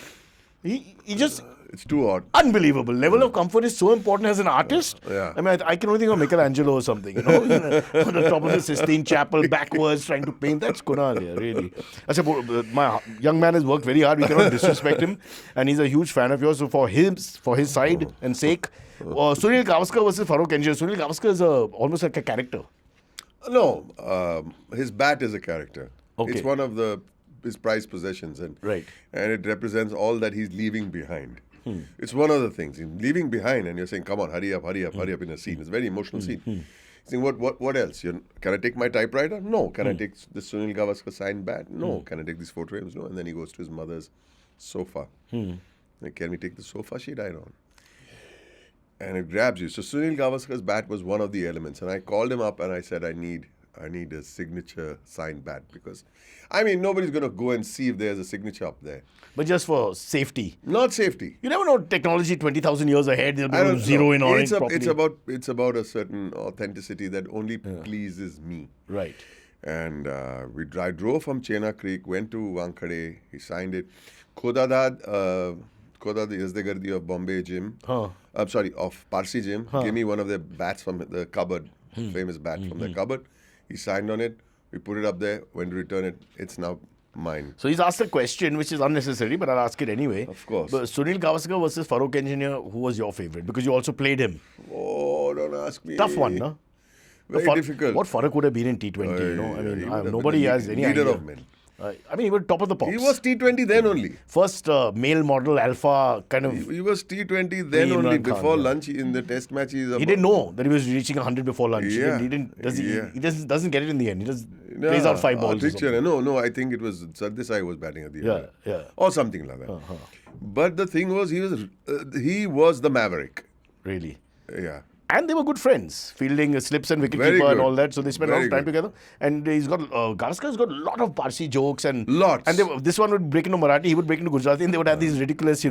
He just... It's too hot. Unbelievable. Level of comfort is so important as an artist. Yeah. I mean, I can only think of Michelangelo or something, on the top of the Sistine Chapel, backwards, trying to paint. That's Kunal, yeah, really. I said, my young man has worked very hard. We cannot disrespect him. And he's a huge fan of yours. So for his side and sake, Sunil Gavaskar versus Farokh Engineer. Sunil Gavaskar is almost like a character. No, his bat is a character. Okay. It's one of his prized possessions. And it represents all that he's leaving behind. It's one of the things. He's leaving behind and you're saying, come on, hurry up in a scene. It's a very emotional scene. You're saying, what else? Can I take my typewriter? No. Can I take the Sunil Gavaskar signed bat? No. Can I take these photo frames? No. And then he goes to his mother's sofa. Like, can we take the sofa she died on? And it grabs you. So Sunil Gavaskar's bat was one of the elements. And I called him up and I said, I need a signature signed bat because, nobody's going to go and see if there's a signature up there. But just for safety. Not safety. You never know technology 20,000 years ahead. They'll be able to zero in on it properly. It's about a certain authenticity that only pleases me. Right. And I drove from Chena Creek, went to Wankhede. He signed it. Khodadad Yazdegardi of Bombay Gym. I'm sorry, of Parsi Gym. Gave me one of their bats from the cupboard. Famous bat from the cupboard. He signed on it. We put it up there. When to return it, it's now mine. So he's asked a question which is unnecessary, but I'll ask it anyway. Of course. But Sunil Gavaskar versus Farokh Engineer, who was your favorite? Because you also played him. Oh, don't ask me. Tough one, no? Very difficult. What Farokh would have been in T20, nobody has any idea. Leader of men. He was top of the pops. He was T20 then only. First male model alpha kind of. He was T20 then only. Before lunch in the test match. He didn't know that he was reaching 100 before lunch. Yeah. He doesn't get it in the end. He just plays out 5 balls. No, I think it was Sardesai was batting at the end. Yeah. Or something like that. But the thing was, he was the maverick. Really? Yeah. And they were good friends, fielding slips and wicketkeeper and all that. So they spent a lot of time together. And Gavaskar's got a lot of Parsi jokes and lots. And this one would break into Marathi, he would break into Gujarati, and they would have these ridiculous,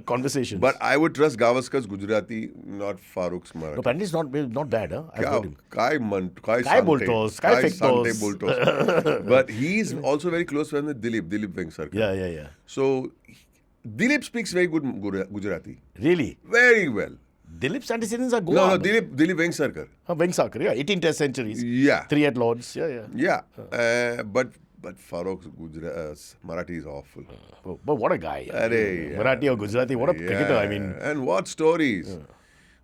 conversations. But I would trust Gavaskar's Gujarati, not Farokh's Marathi. No, apparently it's not bad, huh? I've heard him. Kai Boltos, Kai Fektos. But he's also very close friend with Dilip Vengsarkar. Yeah. So Dilip speaks very good Gujarati. Really? Very well. Dilip's antecedents are Goa. No, Dilip Vengsarkar. Vengsarkar, yeah. 18 test centuries. Yeah. 3 at Lords. Yeah. But Farokh's Marathi is awful. But what a guy. Marathi or Gujarati, what a cricketer, And what stories.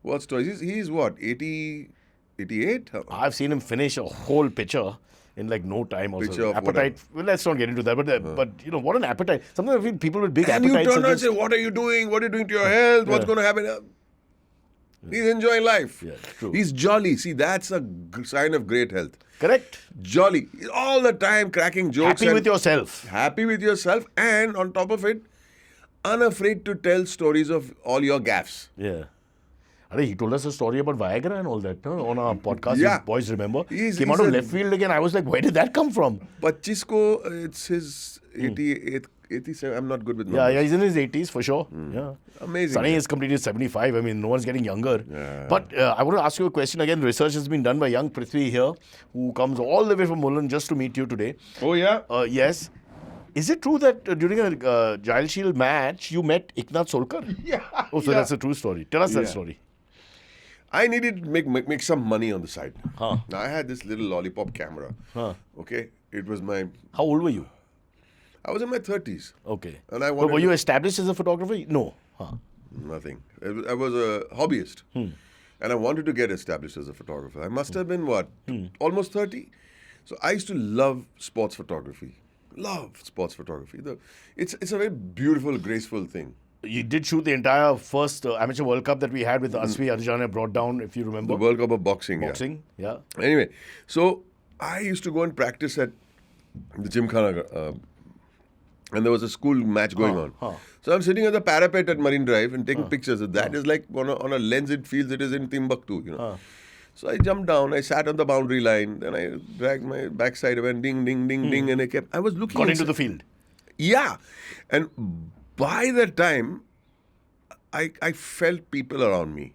What stories. He's what, 88? I've seen him finish a whole pitcher in like no time also. Appetite. Well, let's not get into that. But what an appetite. Sometimes I feel people with big appetites. And you turn around and say, what are you doing? What are you doing to your health? What's going to happen? He's enjoying life. Yeah, true. He's jolly. See, that's a sign of great health. Correct. Jolly. He's all the time cracking jokes. Happy with yourself. Happy with yourself. And on top of it, unafraid to tell stories of all your gaffes. Yeah. He told us a story about Viagra and all that on our podcast. Yeah. You boys remember? He's Came out of a- left field again. I was like, where did that come from? 25 ko, it's his 87. I'm not good with numbers. Yeah, he's in his 80s for sure. Yeah. Amazing. Sunny is completed 75. I mean, no one's getting younger. But I want to ask you a question again. Research has been done by young Prithvi here, who comes all the way from Mulund just to meet you today. Oh, yeah? Yes. Is it true that during a Giant Shield match, you met Eknath Solkar? Yeah. Oh, so yeah. that's a true story. Tell us that Yeah. story. I needed to make some money on the side. Huh. Now, I had this little lollipop camera. Huh. Okay? It was my... How old were you? I was in my 30s. Okay. And I But wanted were you to- established as a photographer? No. Huh. Nothing. I was a hobbyist. And I wanted to get established as a photographer. I must have been, what, almost 30? So I used to love sports photography. Love sports photography. It's a very beautiful, graceful thing. You did shoot the entire first Amateur World Cup that we had with Asfi Arjana brought down, if you remember. The World Cup of boxing. Boxing, yeah. Anyway, so I used to go and practice at the Gymkhana. And there was a school match going on. So I'm sitting at the parapet at Marine Drive and taking pictures. That is like on a lens, it feels it is in Timbuktu, you know. So I jumped down, I sat on the boundary line, then I dragged my backside, I went ding, ding, ding, ding, and I was looking. Got into the field. Yeah. And by that time, I felt people around me.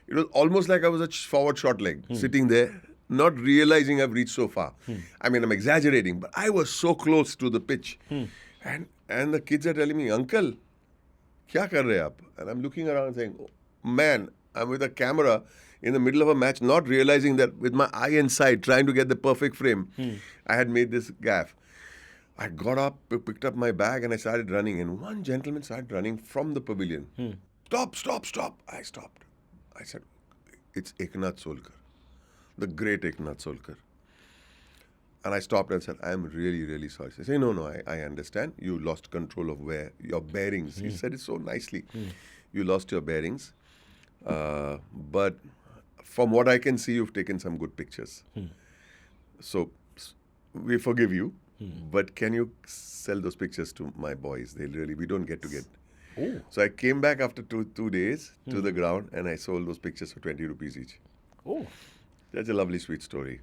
It was almost like I was a forward short leg, sitting there, not realizing I've reached so far. I mean, I'm exaggerating, but I was so close to the pitch. And the kids are telling me, Uncle, kya kar rahe aap? And I'm looking around saying, oh, man, I'm with a camera in the middle of a match, not realizing that with my eye inside, trying to get the perfect frame, I had made this gaffe. I got up, picked up my bag, and I started running. And one gentleman started running from the pavilion. Stop, stop, stop. I stopped. I said, it's Eknath Solkar, the great Eknath Solkar. And I stopped and said, I'm really, really sorry. He said, no, I understand. You lost control of your bearings. He said it so nicely. You lost your bearings. But from what I can see, you've taken some good pictures. So we forgive you. But can you sell those pictures to my boys? We don't get to get. Oh. So I came back after two days to the ground and I sold those pictures for 20 rupees each. Oh. That's a lovely, sweet story.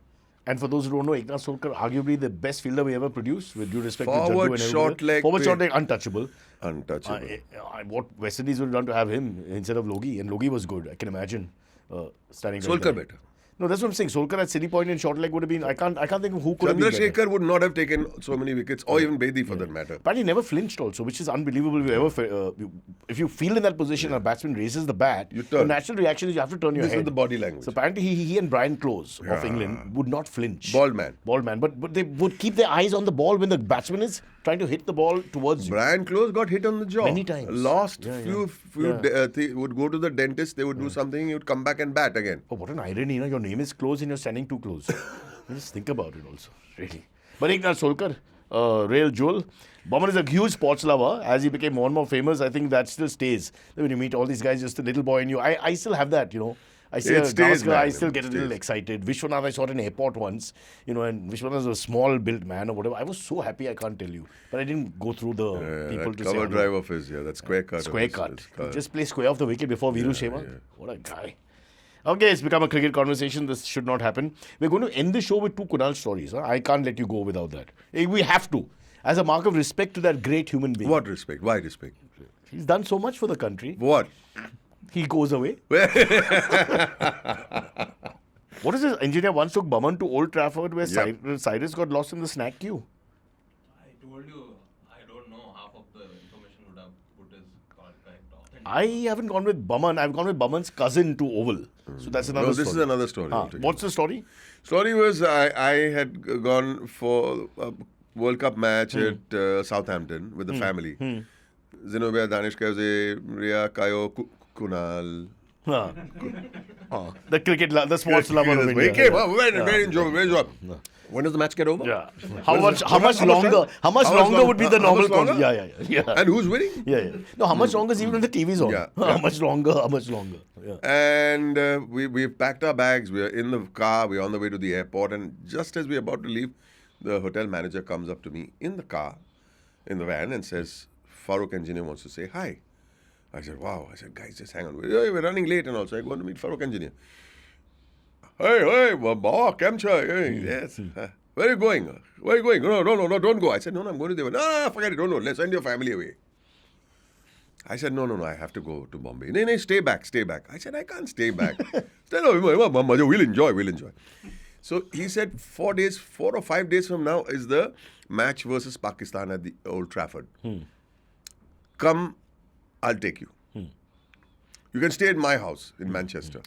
And for those who don't know, Eknath Solkar, arguably the best fielder we ever produced, with due respect Forward to Jaddu and short everybody. leg Forward short play. leg, untouchable. Untouchable. What West Indies would have done to have him instead of Logie. And Logie was good, I can imagine. Standing right Solkar there. better. No, that's what I'm saying. Solkar at City Point and short leg would have been. I can't think of who could have been better. Chandrasekhar would not have taken so many wickets, or even Bedi for that matter. But he never flinched also, which is unbelievable. If you feel in that position, a batsman raises the bat, You turn. the natural reaction is you have to turn your This head. is the body language. So apparently he and Brian Close of England would not flinch. Bald man. But they would keep their eyes on the ball when the batsman is trying to hit the ball towards you. Brian Close got hit on the jaw. Many times. Lost Yeah, few would go to the dentist, they would do something, he would come back and bat again. Oh, what an irony. Your name is Close and you're standing too close. Just think about it also, really. But Eknath Solkar, real jewel. Boman is a huge sports lover. As he became more and more famous, I think that still stays. When you meet all these guys, just a little boy in you. I still have that, you know. I see It a stays, Gavaskar, man. I still get a It little stays. excited. Vishwanath, I saw at an airport once, you know, and Vishwanath is a small built man or whatever. I was so happy, I can't tell you. But I didn't go through the people That to cover say hello. drive of his, that square cut. of Square his, cut. his Just play square off the wicket before Viru Shema. What a guy. Okay, it's become a cricket conversation. This should not happen. We're going to end the show with two Kunal stories. Huh? I can't let you go without that. We have to. As a mark of respect to that great human being. What respect? Why respect? He's done so much for the country. What? He goes away. What is this? Engineer once took Boman to Old Trafford where Cyrus got lost in the snack queue. I told you, I don't know. Half of the information would have put his correct off. I haven't gone with Boman. I've gone with Boman's cousin to Oval. So that's another No, story. this is another story. altogether. What's the story? Story was I had gone for a World Cup match at Southampton with the family. Zenobia, Danish Kaze, Ria, Kayo, Kunal. The cricket, the sports lover of India. He came, very enjoyable. When does the match get over? Yeah. How much longer would be the normal longer? Yeah. And who's winning? Yeah. No, how much longer is even when the TV's on? Yeah. How much longer? Yeah. And we've packed our bags. We're in the car. We're on the way to the airport. And just as we're about to leave, the hotel manager comes up to me in the car, in the van, and says, Farokh engineer wants to say hi. I said, wow. I said, guys, just hang on. We're running late and also I go to meet Farokh engineer. Hey, Bawa, Kemcha. Yes. Where are you going? No, don't go. I said, no, I'm going to the... No, forget it. No, let's send your family away. I said, no, I have to go to Bombay. No, stay back. I said, I can't stay back. We'll enjoy. So he said 4 or 5 days from now is the match versus Pakistan at the Old Trafford. Come, I'll take you. You can stay at my house in Manchester.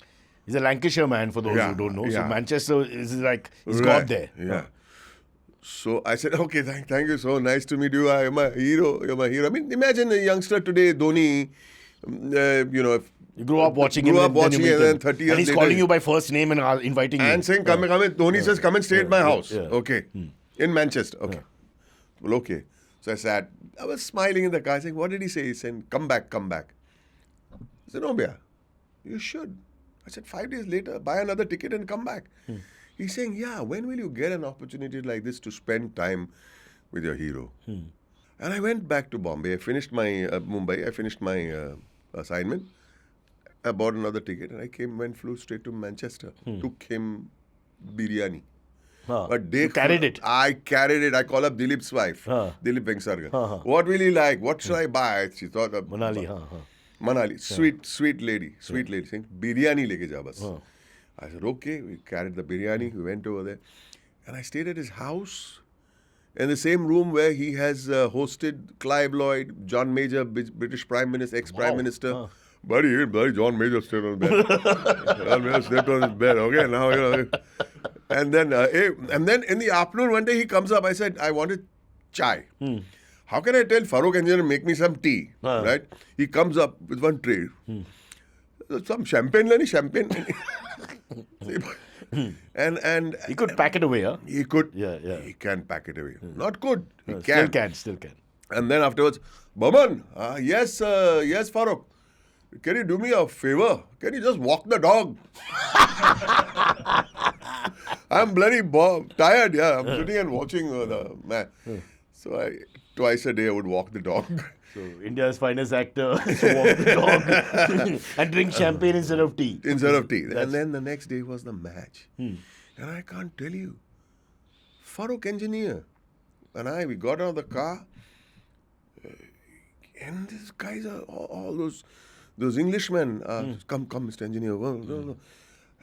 He's a Lancashire man, for those who don't know. So Manchester is like, he's got there. Yeah. So I said, okay, thank you. So nice to meet you. I'm a hero. You're my hero. I mean, imagine a youngster today, Dhoni, if you grew up watching him, and then 30 years and he's later, calling you by first name and inviting you. And saying, come in. Dhoni says, come and stay at my house. Yeah. Okay. In Manchester. Okay. Well, okay. So I sat. I was smiling in the car saying, what did he say? He said, come back. I said, no, Bhaiya, you should. I said, 5 days later, buy another ticket and come back. He's saying, when will you get an opportunity like this to spend time with your hero? And I went back to Bombay. I finished my Mumbai. I finished my assignment. I bought another ticket and flew straight to Manchester. Took him biryani. You carried it? I carried it. I called up Dilip's wife, Dilip Vengsarkar. What will he like? What should I buy? She thought, Manali, sweet lady, saying, biryani leke ja bas. I said, okay. We carried the biryani. We went over there. And I stayed at his house in the same room where he has hosted Clive Lloyd, John Major, British Prime Minister, ex-Prime Minister. Buddy, John Major stayed on his bed. John Major slept on his bed. Okay, now, And then in the afternoon, one day he comes up. I said, I wanted chai. How can I tell Farokh engineer make me some tea? Right? He comes up with one tray. Some champagne. and he could pack it away, huh? He could. Yeah. He can pack it away. Not good. He can. Still can. And then afterwards, Boman, yes, Farokh. Can you do me a favor? Can you just walk the dog? I'm bloody tired. Yeah, I'm sitting and watching the match. So twice a day I would walk the dog. So India's finest actor, so walk the dog and drink champagne instead of tea. And then the next day was the match. And I can't tell you. Farokh engineer and we got out of the car. And these guys are all those Englishmen. Come, Mr. Engineer. No.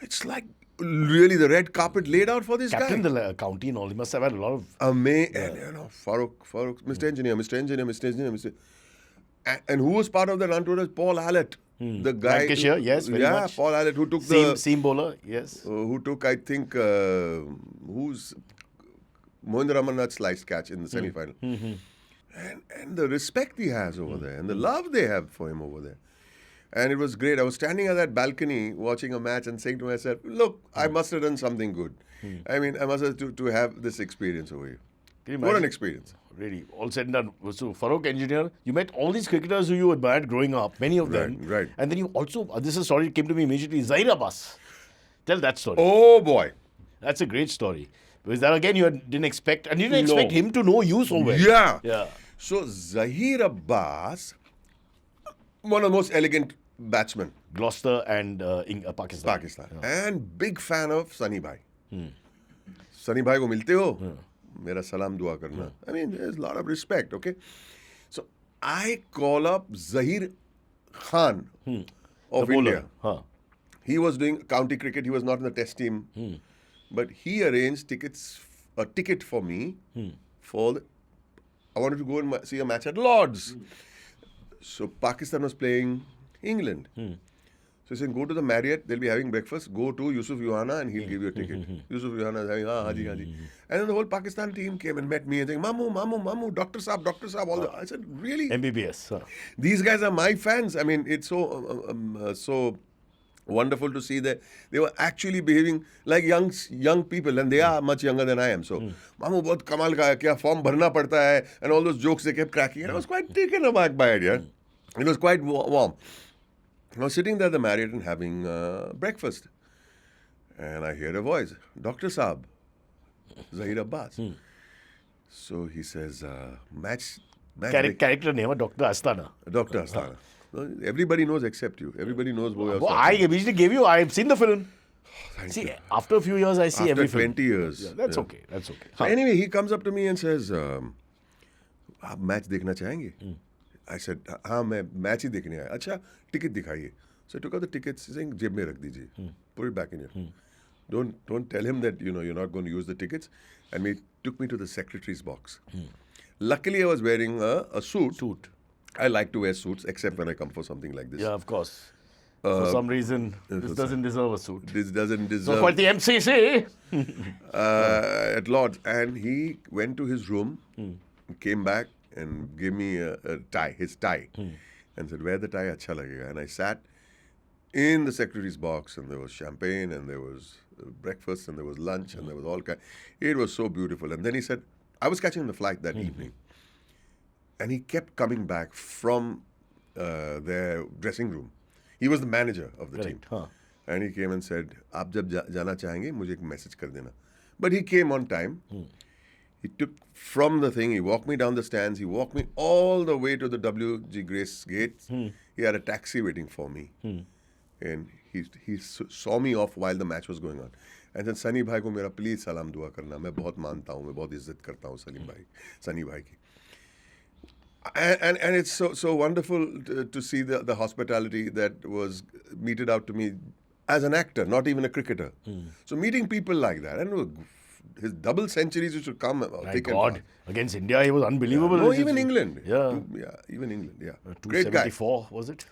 It's like really the red carpet laid out for this Captain guy. the county and all. He must have had a lot of... Amay and Farokh, Mr. Engineer. And who was part of that entourage? Paul Hallett. The guy... Lancashire, yes, very much. Paul Hallett, who took Seam bowler, yes. Who took, I think, who's... Mohinder Amarnath's sliced catch in the semi-final. And the respect he has over there and the love they have for him over there. And it was great. I was standing at that balcony watching a match and saying to myself, look, I must have done something good. I mean, I must have to have this experience over here. What an experience. Really, all said and done. So, Farokh engineer, you met all these cricketers who you admired growing up, many of them. Right. And then you also, this is a story that came to me immediately, Zaheer Abbas. Tell that story. Oh, boy. That's a great story. Because that again, you didn't expect, and you didn't expect him to know you so well. Yeah. So, Zaheer Abbas, one of the most elegant batsmen. Gloucester and Pakistan. Yeah. And big fan of Sunny Bhai. Sunny Bhai ko milte ho? Mera salam dua karna. I mean, there's a lot of respect, okay? So, I call up Zaheer Khan of India. He was doing county cricket. He was not in the test team. But he arranged a ticket for me for I wanted to go and see a match at Lord's. So Pakistan was playing England. So he said, go to the Marriott, they'll be having breakfast. Go to Yusuf Yohana and he'll give you a ticket. Yusuf Yohana is having, Haji. And then the whole Pakistan team came and met me and saying, Mamu, Dr. Saab, all that. I said, really? MBBS. These guys are my fans. I mean, it's so wonderful to see that they were actually behaving like young people, and they are much younger than I am. So, Mamu, बहुत कमाल का है, क्या form भरना पड़ता है, and all those jokes they kept cracking. And I was quite taken aback by it. Yeah, it was quite warm. I was sitting there at the Marriott and having breakfast, and I hear a voice, Dr. Saab, Zaheer Abbas. So he says, match. Character name, Dr. Astana. Dr. Astana. Everybody knows except you. Everybody knows who else. I immediately gave you. I've seen the film. See, after a few years, I see every film. After 20 years. Yeah, that's okay. That's okay. So anyway, he comes up to me and says, आप match देखना चाहेंगे? I said, हाँ मैं match ही देखने आया. अच्छा ticket दिखाइए. So I took out the tickets, saying जेब में रख दीजिए. Put it back in here. Don't tell him that you're not going to use the tickets. And he took me to the secretary's box. Luckily, I was wearing a suit. I like to wear suits, except when I come for something like this. Yeah, of course. For some reason, this doesn't deserve a suit. This doesn't deserve. So for the MCC. At Lord's, and he went to his room, came back and gave me a tie, his tie, and said, "Wear the tie, acha lagega." And I sat in the secretary's box, and there was champagne, and there was breakfast, and there was lunch, and there was all kind. It was so beautiful. And then he said, I was catching the flight that evening, and he kept coming back from their dressing room. He was the manager of the team. And he came and said, "Aap jab jana chahenge, mujhe ek message kar dena." But he came on time. He took from the thing, he walked me down the stands, he walked me all the way to the W.G. Grace gate. He had a taxi waiting for me. And he saw me off while the match was going on. And said, "Sunny bhai ko mera please salam dua karna. मैं बहुत मानता हूँ, मैं बहुत इज्जत करता हूँ Sunny bhai की." And it's so wonderful to see the hospitality that was meted out to me as an actor, not even a cricketer. So meeting people like that, and his double centuries used to come. My God, against India, he was unbelievable. No, even England. Yeah, even England. Yeah, 274 was it?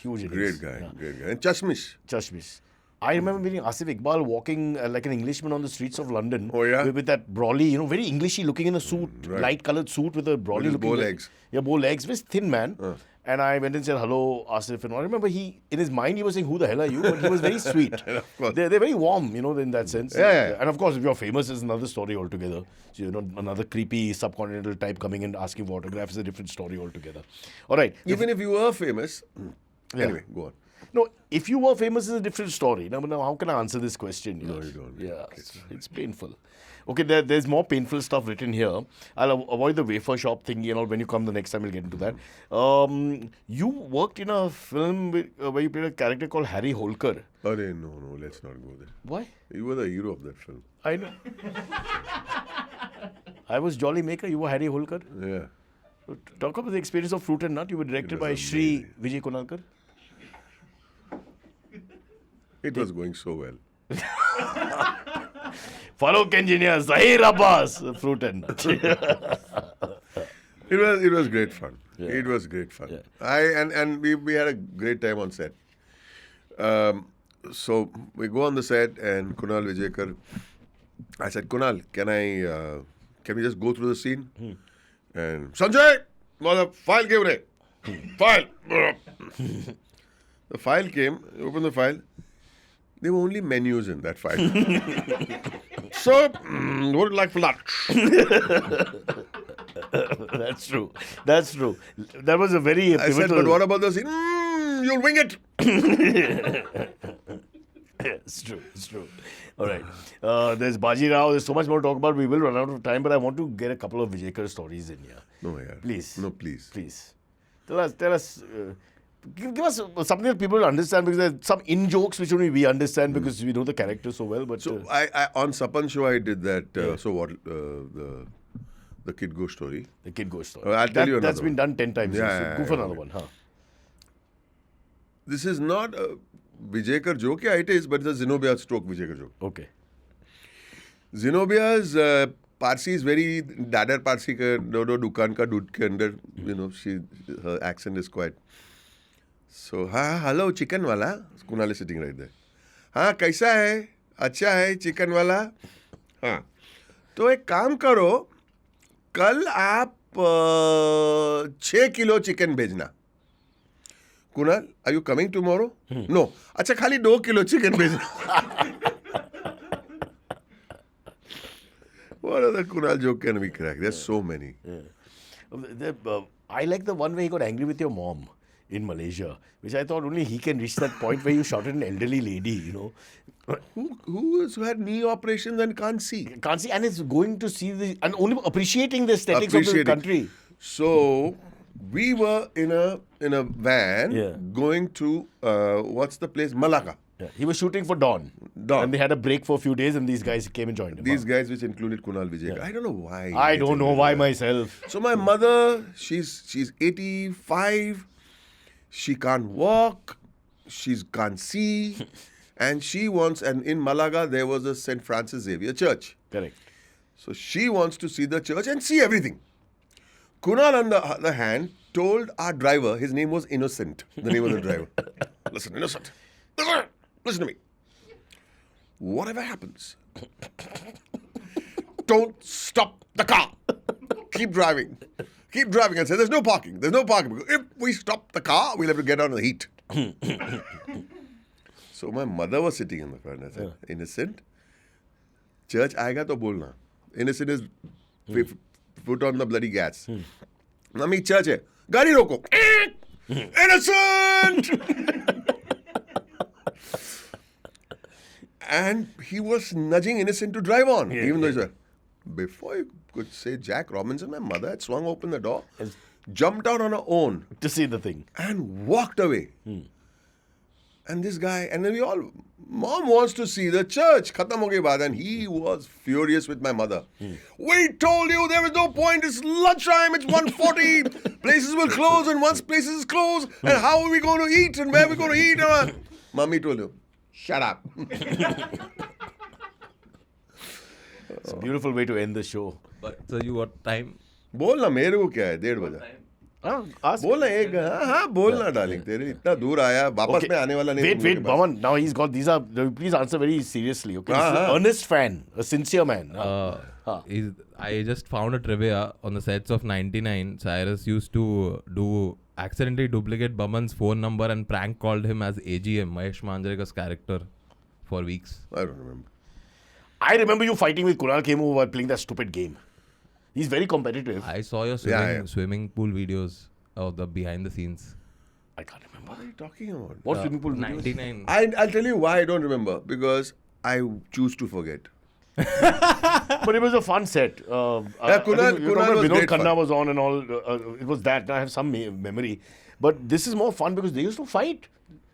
Huge. Great guy, great guy. And Chashmish. I remember meeting Asif Iqbal walking like an Englishman on the streets of London. Oh, yeah? With that brolly, very Englishy looking in a suit, light-coloured suit with a brolly looking. Bow legs. Yeah, bow legs. Very thin man. And I went and said, "Hello, Asif." And I remember in his mind, he was saying, "Who the hell are you?" But he was very sweet. They're very warm, in that sense. Yeah. And of course, if you're famous, it's another story altogether. So, another creepy subcontinental type coming and asking for autographs is a different story altogether. All right. Even if you were famous. Anyway, go on. No, if you were famous, it's a different story. Now, how can I answer this question? No, you don't. Yeah, it's painful. Okay, there's more painful stuff written here. I'll avoid the wafer shop thingy and all. When you come the next time, we'll get into that. You worked in a film where you played a character called Harry Holker. No, let's not go there. Why? You were the hero of that film. I know. I was Jolly Maker. You were Harry Holker. Yeah. Talk about the experience of Fruit and Nut. You were directed by Shri Vijay Konalkar. It was going so well. Farokh engineer, Zaheer Abbas, Fruit and Nut. It was great fun. Yeah. It was great fun. Yeah. And we had a great time on set. So we go on the set, and Kunal Vijayakar, I said, "Kunal, can we just go through the scene?" And Sanjay, mother, file give me. File. The file came, open the file. There were only menus in that file. So, what would you like for lunch? That's true. That was a very pivotal... I said, but what about the scene? You'll wing it. It's true. All right. There's Baji Rao. There's so much more to talk about. We will run out of time, but I want to get a couple of Vijayakar stories in here. No, yeah. Please. No, please. Please. Tell us... Give us something that people understand, because there's some in-jokes which only we understand because we know the character so well. But so I on Sapan show I did that. So what the Kid Ghost story. The Kid Ghost story. I'll tell you another That's been done 10 times. Yeah, so go for another one. Huh? This is not a Vijayakar joke. Yeah, it is, but it's a Zenobia stroke Vijayakar joke. Okay. Zenobia's Parsi is very Dadar Parsi ka dodo dukan ka dud ke andar, her accent is quite. So, hello, chicken wala. Kunal is sitting right there. Kaisa hai? Acha hai, chicken wala? तो एक काम करो, कल आप 6 kilo chicken भेजना. Kunal, are you coming tomorrow? No. Acha, khali 2 kilo chicken bhejna. What other Kunal joke can we crack? There's so many. I like the one where he got angry with your mom in Malaysia, which I thought only he can reach that point where you shouted an elderly lady, you know. Who had knee operations and can't see? Can't see, and is going to see the, and only appreciating the aesthetics of the country. So we were in a van going to what's the place? Malacca. Yeah. He was shooting for Dawn. And they had a break for a few days, and these guys came and joined him. These guys, which included Kunal Vijay. I don't know why. I don't know why myself. So my mother, she's 85. She can't walk. She can't see. And she wants, and in Malaga, there was a St. Francis Xavier church. Correct. So she wants to see the church and see everything. Kunal, on the other hand, told our driver, his name was Innocent, the name of the driver. Listen, Innocent. Listen to me. Whatever happens, don't stop the car. Keep driving. Keep driving. And say, there's no parking. There's no parking. Because if we stop the car, we'll have to get out of the heat. So my mother was sitting in the front. I said, Innocent, church aayega to bolna. Innocent is put on the bloody gas. Mummy, church hai. Gadi roko. Innocent! And he was nudging Innocent to drive on. Even though he said, before you could say Jack Robinson, my mother had swung open the door, jumped out on her own. To see the thing. And walked away. And this guy, and then we all, mom wants to see the church. Khatam ho gayi baat. And he was furious with my mother. We told you there is no point. It's lunchtime. It's 1:40. Places will close, and once places is closed, and how are we going to eat, and where are we going to eat? Mommy told you, shut up. It's a beautiful way to end the show. But so you what time? बोलना मेरे को क्या है 1:30 बजा बोलना एक हाँ बोलना डार्लिंग तेरे इतना दूर आया वापस में आने वाला नहीं wait Boman, now he's got these are please answer very seriously, okay? He's an earnest fan, a sincere man. I just found a trivia on the sets of 99. Cyrus used to accidentally duplicate Boman's phone number and prank called him as AGM, Mahesh Manjrekar's character, for weeks. I don't remember. I remember you fighting with Kunal Khemu while playing that stupid game. He's very competitive. I saw your swimming pool videos of the behind the scenes. I can't remember. What are you talking about? What swimming pool 99. I'll tell you why I don't remember. Because I choose to forget. But it was a fun set. Kunal was Vinod great Khanna fun. was on and all. It was that. I have some memory. But this is more fun because they used to fight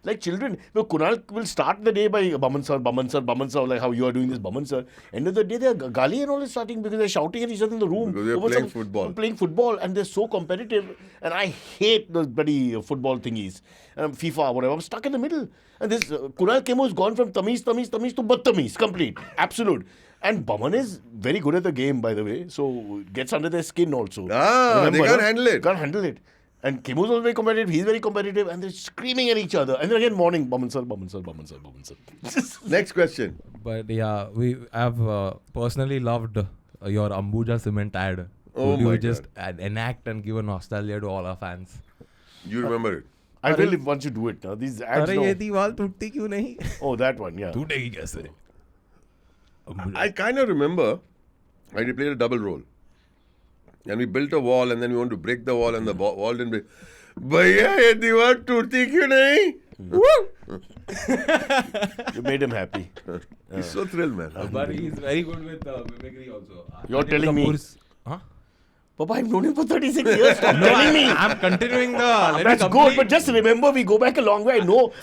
like children. But Kunal will start the day by Boman sir, Boman sir, Boman sir, like how you are doing this, Boman sir. End of the day, they're gali and all is starting because they're shouting at each other in the room. Because they're playing football. Playing football, and they're so competitive. And I hate those bloody football thingies. FIFA, whatever. I'm stuck in the middle. And this Kunal Khemu has gone from tamiz to battamiz, complete, absolute. And Boman is very good at the game, by the way. So gets under their skin also. They can't handle it. Can't handle it. And Khimu's also very competitive, he's very competitive, and they're screaming at each other. And then again, morning, Boman sir, Boman sir, Boman sir, Boman sir. Next question. But yeah, I've personally loved your Ambuja cement ad. Oh Could you my just enact and give a nostalgia to all our fans? You remember it? I will if once you do it. These ads अरे now. ये दीवार टूटती क्यों नहीं? Oh, that one, yeah. टूटेगी कैसे? I kind of remember I played a double role. And we built a wall and then we wanted to break the wall and the wall didn't break. भैया ये दीवार टूटती क्यों नहीं? Woo! You made him happy. He's so thrilled, man. But he's very good with mimicry also. You're telling me. Huh? Papa, I've known him for 36 years. Stop telling me. I'm continuing the. That's good, but just remember, we go back a long way. I know.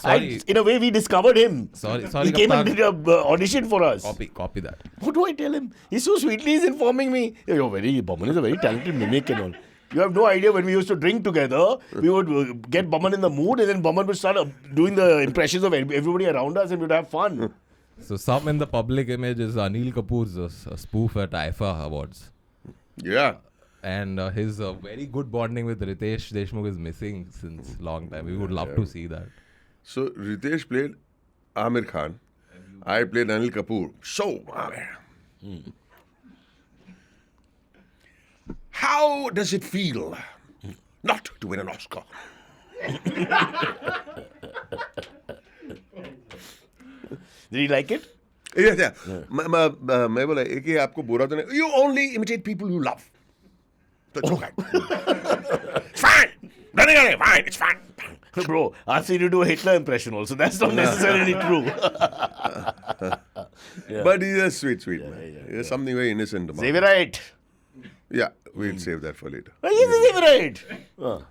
In a way, we discovered him. Sorry. He came and did an audition for us. Copy that. What do I tell him? He's so sweetly he's informing me. Boman is a very talented mimic and all. You have no idea when we used to drink together, we would get Boman in the mood and then Boman would start doing the impressions of everybody around us and we'd have fun. So some in the public image is Anil Kapoor's spoof at IFA Awards. Yeah. And his very good bonding with Ritesh Deshmukh is missing since long time. We would love to see that. So Ritesh played Amir Khan. I played Anil Kapoor. So, how does it feel not to win an Oscar? Did he like it? Yeah. मैं बोला कि आपको बुरा तो नहीं. You only imitate people you love. So it's okay. It's fine. Fine. It's fine. Bro, I've seen you do a Hitler impression also. That's not necessarily true. But he's a sweet man. There's something very innocent about him. Zaheer. Yeah, we'll save that for later. He's a Zaheer.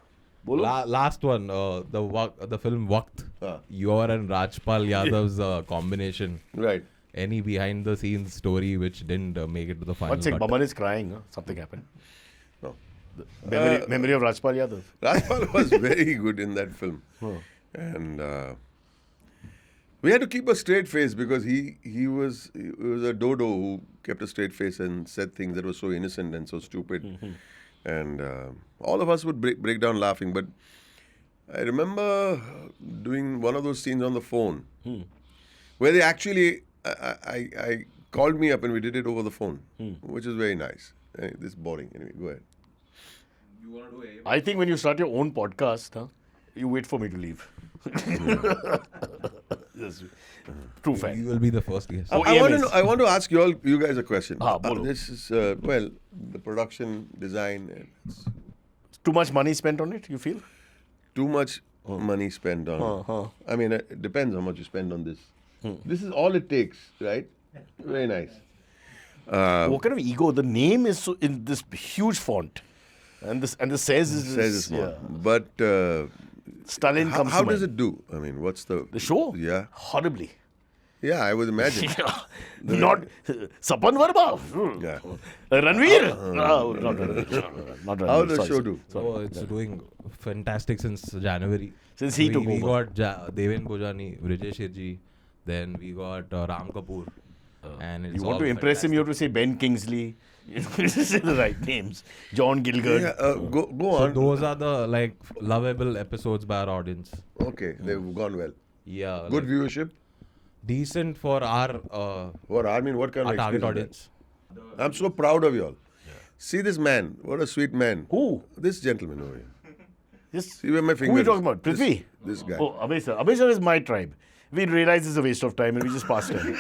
Last one, the film Waqt. Your and Rajpal Yadav's combination. Right. Any behind the scenes story which didn't make it to the final. One second, cut? Boman is crying. Huh? Something happened. No. Memory of Rajpal Yadav. Rajpal was very good in that film. And we had to keep a straight face because he was a dodo who kept a straight face and said things that were so innocent and so stupid. And all of us would break down laughing. But I remember doing one of those scenes on the phone where they actually, I called me up and we did it over the phone, which is very nice. This is boring. Anyway, go ahead. You want to do a I think when you start your own podcast, you wait for me to leave. Yes. True fact. You will be the first guest. I want to ask you guys a question. bolo. This is the production design. It's Too much money spent on it, you feel? too much money spent on it. I mean, it depends how much you spend on this. This is all it takes, right? Very nice. What kind of ego? The name is so in this huge font, and the says is small. But Stalin comes. how to does mind. it do? I mean, what's the show? Yeah, Horribly. yeah. I would imagine. Not Sapan Verma. Yeah. Ranveer. No, not Ranveer. Not Ranveer. How does the Sorry, show do? Oh, it's doing fantastic since January. Since he took we over. got Deven Bojani, Brijesh Hirji, then we got Ram Kapoor. And it's You want all to impress him, fantastic. you have to say Ben Kingsley. You have to say the right names. John Gilgard. Yeah, go So on. those are the lovable episodes by our audience. Okay, they've gone well. Yeah. Good viewership. Decent for our What I mean, what kind our of target experience is audience. that? I'm so proud of y'all. See this man. What a sweet man. Who? This gentleman over here. Yes. See where my Who are finger you is? talking about? Prithvi? This guy. Oh, Amay sir. Amay sir is my tribe. We realize it's a waste of time and we just passed time.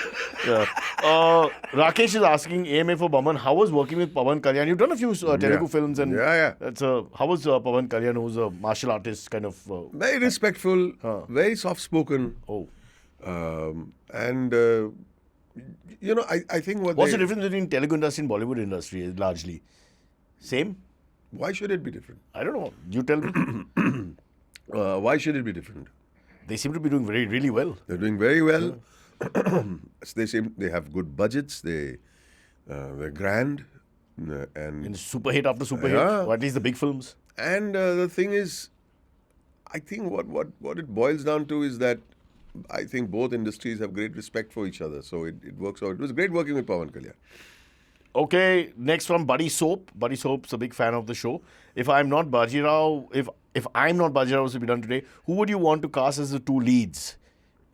Rakesh is asking AMA for Boman, how was working with Pawan Kalyan? You've done a few Telugu films and Yeah. That's how was Pawan Kalyan, who's a martial artist kind of? Very respectful, very soft spoken. Oh. And I think What's the difference between Telugu industry and Bollywood industry largely? Same? Why should it be different? I don't know. You tell me. Why should it be different? They seem to be doing really well. They're doing very well. They have good budgets. They're grand, and In super hit after super hit, Yeah. or at least the big films. the thing is, I think what it boils down to is that I think both industries have great respect for each other. So it works out. It was great working with Pawan Kalyan. Okay, next from Buddy Soap. Buddy Soap's a big fan of the show. If I'm not Bajirao, if I'm not Bajirao to be done today, who would you want to cast as the two leads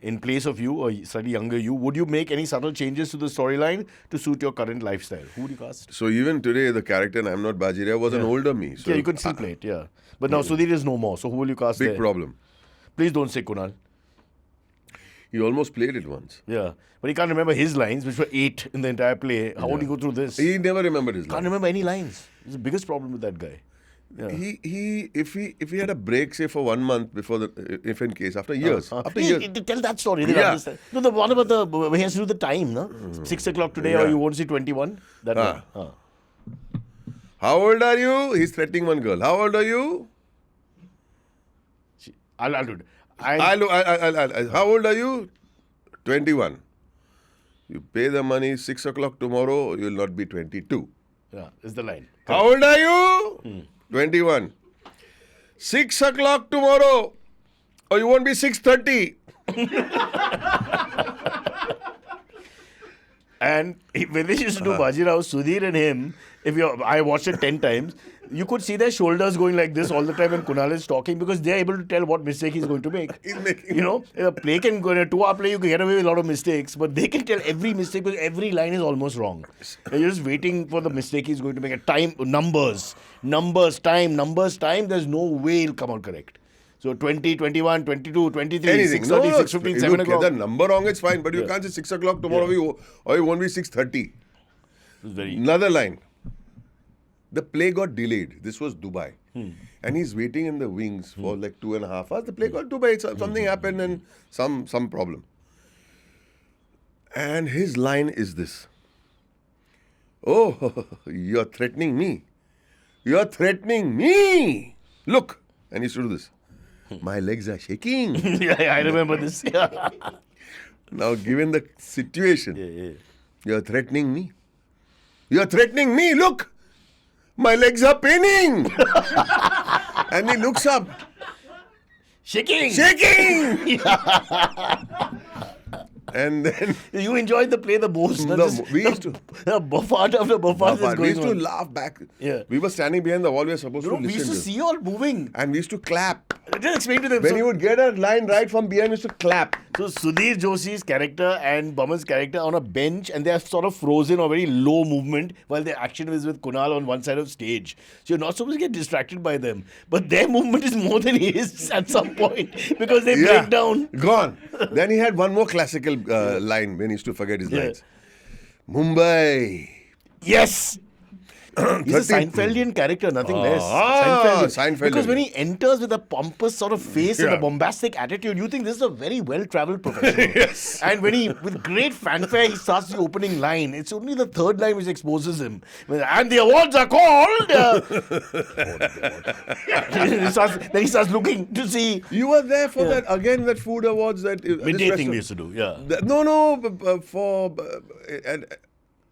in place of you, or slightly younger you? Would you make any subtle changes to the storyline to suit your current lifestyle? Who would you cast? So even today, the character in I'm Not Bajirao was an older me. So Yeah, you could still play it, yeah. But now Sudhir is no more, so who will you cast big there? problem. Please don't say Kunal. He almost played it once. Yeah. But he can't remember his lines, which were 8 in the entire play. How would he go through this? He never remembered his Can't line. remember any lines. It's the biggest problem with that guy. Yeah. If he had a break, say for 1 month before if in case after years, after years. Tell that story. They Yeah. understand. No, the one about the he has to do the time, no? 6 o'clock today, or Yeah. you won't see 21. That Ah. one. How old are you? He's threatening one girl. How old are you? I'll do it. How old are you? 21. You pay the money 6 o'clock tomorrow, you'll not be 22. Yeah, is the line. How old are you? 21. 6 o'clock tomorrow, or you won't be 6:30. And when they used to do Bajirao, Sudhir and him, I watched it 10 times, you could see their shoulders going like this all the time when Kunal is talking, because they're able to tell what mistake he's going to make. He's making. You know, a play can go in a 2-hour play, you can get away with a lot of mistakes, but they can tell every mistake because every line is almost wrong. And you're just waiting for the mistake he's going to make. Time, numbers, time. There's no way he'll come out correct. So 20, 21, 22, 23, Anything. 6:30, No, 6:15, you 7 get o'clock. the number wrong, it's fine. But you Yeah. can't say 6 o'clock tomorrow, or it won't be 6:30. It was very... Another line. The play got delayed. This was Dubai. And he's waiting in the wings for like 2.5 hours. The play got Dubai. Something happened and some problem. And his line is this. Oh, you're threatening me. You're threatening me. Look. And he used to do this. My legs are shaking. yeah, I remember this. Yeah. Now, given the situation, Yeah. you're threatening me. You're threatening me. Look. My legs are paining. And he looks up. Shaking! Shaking! And then You enjoyed the play the most. we used to The buffet after buffet is we going used to on. laugh back. Yeah. We were standing behind the wall. We were supposed No, to we listen used to to. see you all moving. And we used to clap. Just explain to them. When so, he would get a line right from behind, we used to clap. so Sudhir Joshi's character and Boman's character on a bench, and they are sort of frozen or very low movement while the action is with Kunal on one side of stage. So you're not supposed to get distracted by them. But their movement is more than his at some point because they break down. Gone. Then he had one more classical line when he used to forget his Yeah. lines. Mumbai. Yes! He's a 30 Seinfeldian character, nothing less. Seinfeldian. Because when he enters with a pompous sort of face and a Yeah. bombastic attitude, you think this is a very well-traveled professional. Yes. And when he, with great fanfare, he starts the opening line. It's only the third line which exposes him. And the awards are called... then he starts looking to see... You were there for that, again, that food awards that... Midday thing we used to do, yeah.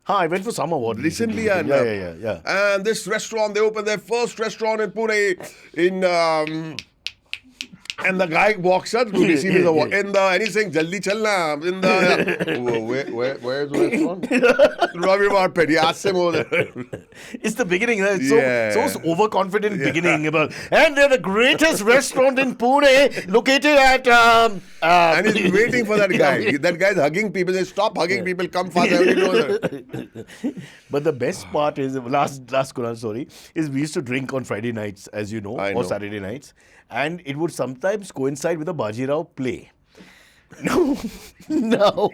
I went for some award. Recently, Yeah. And this restaurant, they opened their first restaurant in Pune and the guy walks up to receive his award. And he's saying, Jaldi chalna. Where's the restaurant? Ravivar Pet. He asked him over there. It's the beginning. It's so overconfident beginning. And they're the greatest restaurant in Pune, located at... and he's waiting for that guy. That guy's hugging people. They stop hugging people. Come fast. Everybody knows that. But the best part is, last Kunal story, is we used to drink on Friday nights, as you know, or Saturday nights. And it would sometimes coincide with a Bajirao play. Now,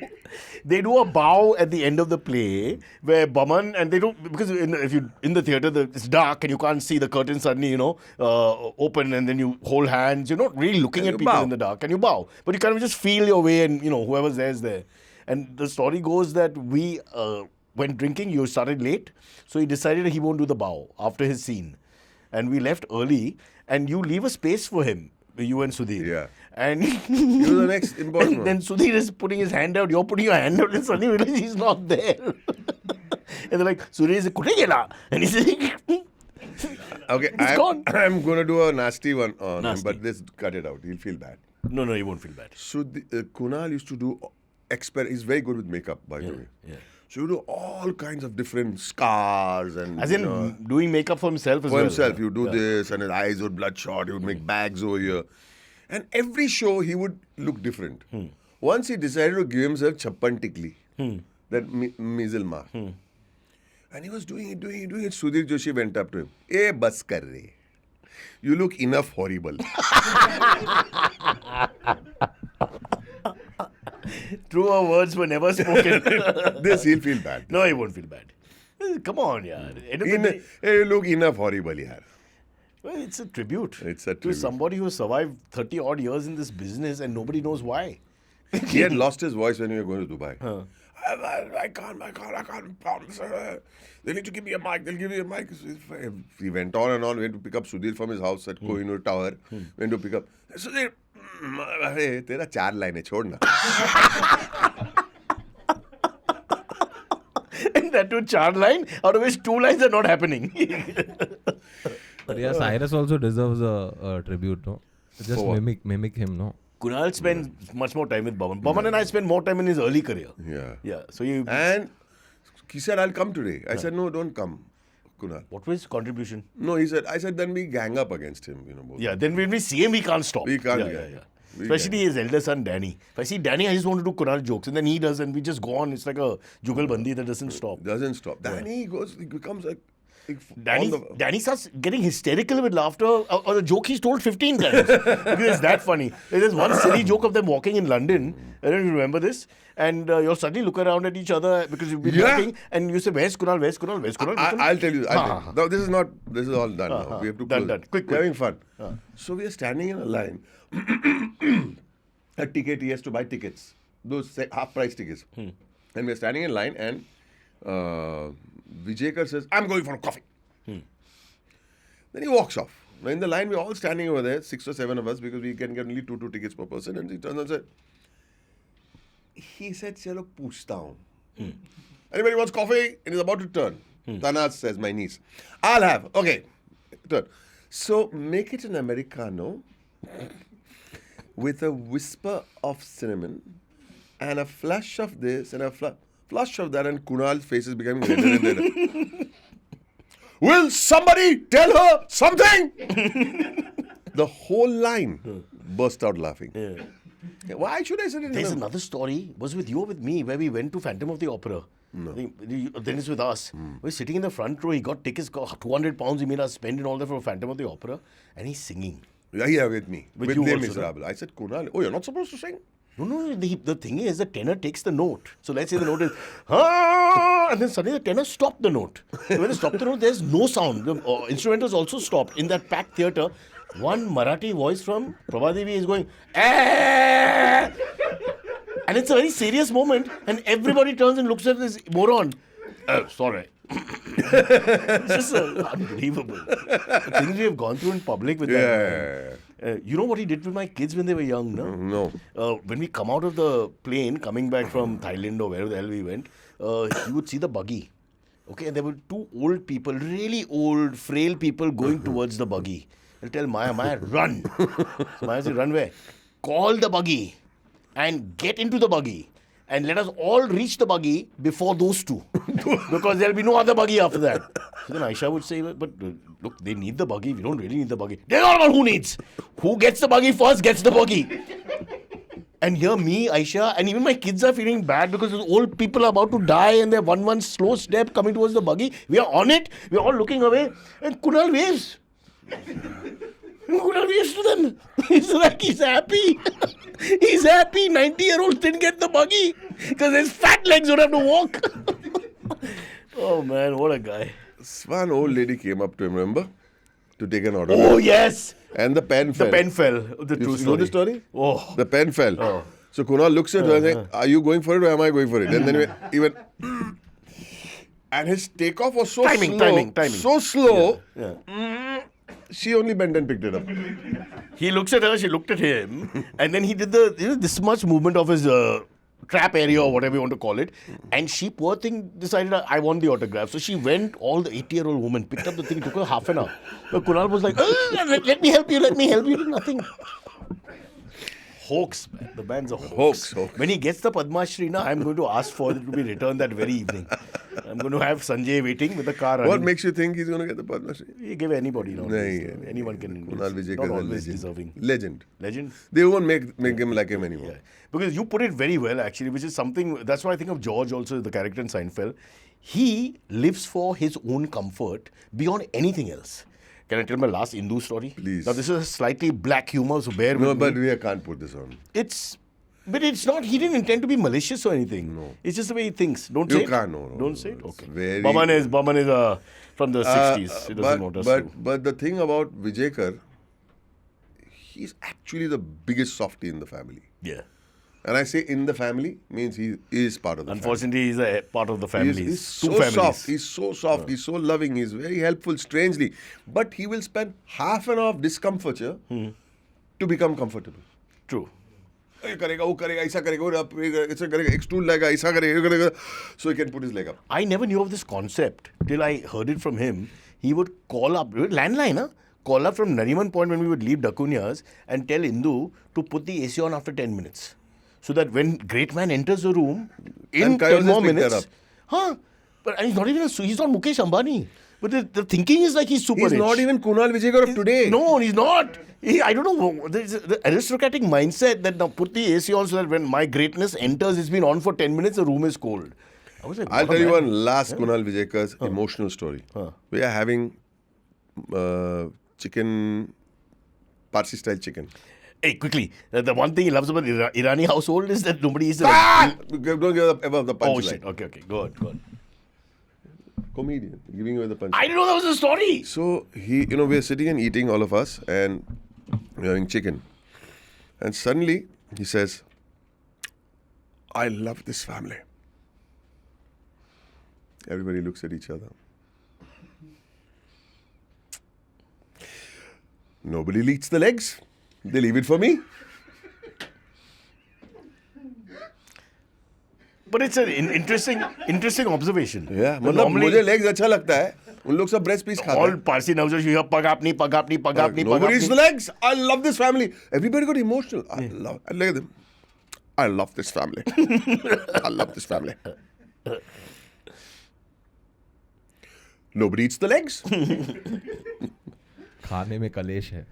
they do a bow at the end of the play where Boman, and they don't, because if you in the theatre, it's dark and you can't see the curtain suddenly, open, and then you hold hands. You're not really looking at people in the dark, and you bow. But you kind of just feel your way, and whoever's there is there. And the story goes that we, when drinking, you started late, so he decided he won't do the bow after his scene. And we left early, and you leave a space for him, you and Sudhir. Yeah. And You're the next important one. then Sudhir is putting his hand out, you're putting your hand out, and suddenly you realize he's not there. And they're like, Sudhir is Kute gela? And he's like, Okay, gone. I'm going to do a nasty one on him, but this cut it out. He'll feel bad. No, he won't feel bad. So Kunal used to do he's very good with makeup, by the way. Yeah. So you do all kinds of different scars and As in doing makeup for himself as for well. himself. You do this, and his eyes would bloodshot. He would make bags over here, and every show he would look different. Once he decided to give himself chappan tikli, that measle mark, and he was doing it. Sudhir Joshi went up to him. "Eh, bas kar re. You look enough horrible." Truer words were never spoken. This he'll feel bad. No, he won't feel bad. Come on, yeah. You look enough horrible, yaar. Well, it's a tribute. It's a to tribute. somebody who survived 30 odd years in this business and nobody knows why. He had lost his voice when we were going to Dubai. I can't. They need to give me a mic. They'll give me a mic. He went on and on. Went to pick up Sudhir from his house at Kohinoor Tower. Went to pick up. Sudhir, तेरा 4 line है, छोड़ना. And that too, 4 line, out of which 2 lines are not happening. But yeah, Cyrus also deserves a tribute, no? Just mimic him, no? Kunal spends much more time with Boman. Boman and I spent more time in his early career. Yeah. So you. And he said, I'll come today. I said, no, don't come, Kunal. What was his contribution? No, I said, then we gang up against him, both. Yeah, then when we see him, we can't stop. We can't. Yeah. Especially his elder son, Danny. If I see Danny, I just want to do Kunal jokes. And then he does, and we just go on. It's like a jugalbandi that doesn't stop. Doesn't stop. Danny he becomes like Danny starts getting hysterical with laughter or the joke he's told 15 times. Because it's that funny. There's one silly joke of them walking in London. I don't remember this. And you'll suddenly look around at each other because you've been walking and you say, where's Kunal? Where's Kunal? Where's Kunal? I'll tell you. No, this is all done now. We have to close. Done. Quick. We're having fun. So we are standing in a line. A ticket, he has to buy tickets. Those half-price tickets. And we're standing in line and Vijayakar says, I'm going for a coffee. Then he walks off. Now in the line, we're all standing over there, 6 or 7 of us, because we can get only 2 tickets per person. And he turns and said, Chalo, poochta hoon. Anybody wants coffee? And he's about to turn. Tanaz says, my niece. I'll have. Okay. Turn. So make it an Americano with a whisper of cinnamon and a flush of this and a flush of that, and Kunal's face is becoming redder and redder. Will somebody tell her something? The whole line burst out laughing. Why should I say it? There's another story. Was with you or with me where we went to Phantom of the Opera. No. Then it's with us. We're sitting in the front row. He got tickets, £200 he made us spend and all that for Phantom of the Opera. And he's singing. Yeah, with me. With you them also, miserable. I said, Kunal, you're not supposed to sing? No. The thing is, the tenor takes the note. So let's say the note is, and then suddenly the tenor stopped the note. So when they stop the note, there's no sound. The instrumentals also stopped. In that packed theatre, one Marathi voice from Prabhadevi is going, and it's a very serious moment, and everybody turns and looks at this moron. Sorry. It's just unbelievable. The things we have gone through in public with that. You know what he did with my kids when they were young, no? No. When we come out of the plane, coming back from Thailand or wherever the hell we went, you would see the buggy. Okay, and there were 2 old people, really old, frail people going towards the buggy. They'll tell Maya, run. So Maya said, run where? Call the buggy and get into the buggy. And let us all reach the buggy before those 2. Because there'll be no other buggy after that. So then Aisha would say, but look, they need the buggy. We don't really need the buggy. They're not about who needs. Who gets the buggy first gets the buggy. And here me, Aisha, and even my kids are feeling bad because those old people are about to die and they're one slow step coming towards the buggy. We are on it. We're all looking away. And Kunal waves. Kunal waves to them. He's like, he's happy. He's happy. 90-year-olds didn't get the buggy because his fat legs don't have to walk. Oh man, what a guy. One old lady came up to him, remember? To take an order. Oh yes. And the pen fell. The pen fell. The true You story. know the story? Oh. The pen fell. Oh. So Kunal looks at her and says, are you going for it or am I going for it? And then he went, and his takeoff was so slow. Timing. So slow. Yeah. She only bent and picked it up. He looks at her, she looked at him, and then he did this much movement of his trap area or whatever you want to call it. And she, poor thing, decided, I want the autograph. So she went, all the 80-year-old woman, picked up the thing, it took her half an hour. But Kunal was like, let me help you, nothing. Hoax, man. The band's a hoax. When he gets the Padma Shri, I'm going to ask for it to be returned that very evening. I'm going to have Sanjay waiting with the car running. What makes you think he's going to get the Padma Shri? You give anybody, anyone can. Kunal Vijayakar not is always legend. deserving. Legend. They won't make him like him anymore. Yeah. Because you put it very well, actually, which is something, that's why I think of George also, the character in Seinfeld. He lives for his own comfort beyond anything else. Can I tell my last Hindu story? Please. Now, this is a slightly black humor, so bear with me. No, but we can't put this on. But it's not, he didn't intend to be malicious or anything. No. It's just the way he thinks. Don't You say it. can't, no. Don't say it? Okay. Very... Boman is from the 60s. He doesn't notice. But the thing about Vijayakar, he's actually the biggest softie in the family. Yeah. And I say in the family means he is part of the Unfortunately, he's a part of the family. He's so soft. He's so soft. He's so loving. He's very helpful, strangely. But he will spend half an hour of discomfiture to become comfortable. True. So he can put his leg up. I never knew of this concept till I heard it from him. He would call up, landline, call up from Nariman Point when we would leave Dakunya's and tell Indu to put the AC on after 10 minutes. So that when great man enters the room, in 10 more minutes, but he's not even he's not Mukesh Ambani. But the thinking is like he's super He's rich. not even Kunal Vijayakar of today. No, he's not. I don't know. There's the aristocratic mindset that now put the AC on so that when my greatness enters, it's been on for 10 minutes, the room is cold. I was like, I'll what a tell you man. one last Kunal Vijaykar's emotional story. We are having chicken, Parsi style chicken. Hey, quickly. The one thing he loves about Irani household is that nobody is Don't give above the punchline. Oh shit. Okay. Go on. Comedian giving away the punchline. I didn't know that was a story. So we are sitting and eating, all of us, and we're having chicken. And suddenly he says, I love this family. Everybody looks at each other. Nobody eats the legs. They leave it for me. But it's an interesting observation. Yeah, But मतलब normally मुझे legs अच्छा लगता है. उन लोग सब breast piece खाते all हैं. Parsi nowadays you hear pagapni. Nobody eats the legs. I love this family. Everybody got emotional. Look at them. I love this family. I love this family. Nobody eats the legs. खाने में कलेश है.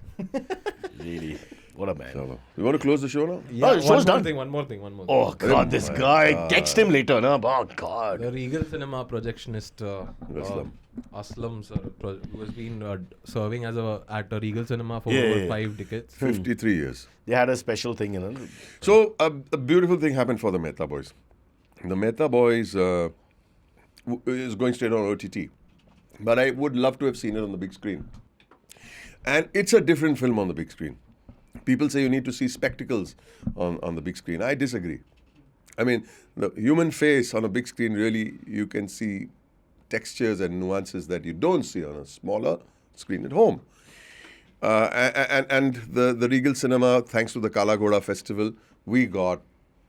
Really, what a man. You want to close the show now? Yeah, the show's done. One more thing. Oh God, this guy. Text him later, no? Oh God. The Regal Cinema Projectionist Aslam sir, who has been serving at a Regal Cinema for over 5 decades. 53 years. They had a special thing, you know. So a beautiful thing happened for the Mehta Boys. The Mehta Boys is going straight on OTT. But I would love to have seen it on the big screen. And it's a different film on the big screen. People say you need to see spectacles on the big screen. I disagree. I mean, the human face on a big screen, really, you can see textures and nuances that you don't see on a smaller screen at home. And the Regal Cinema, thanks to the Kala Ghoda Festival, we got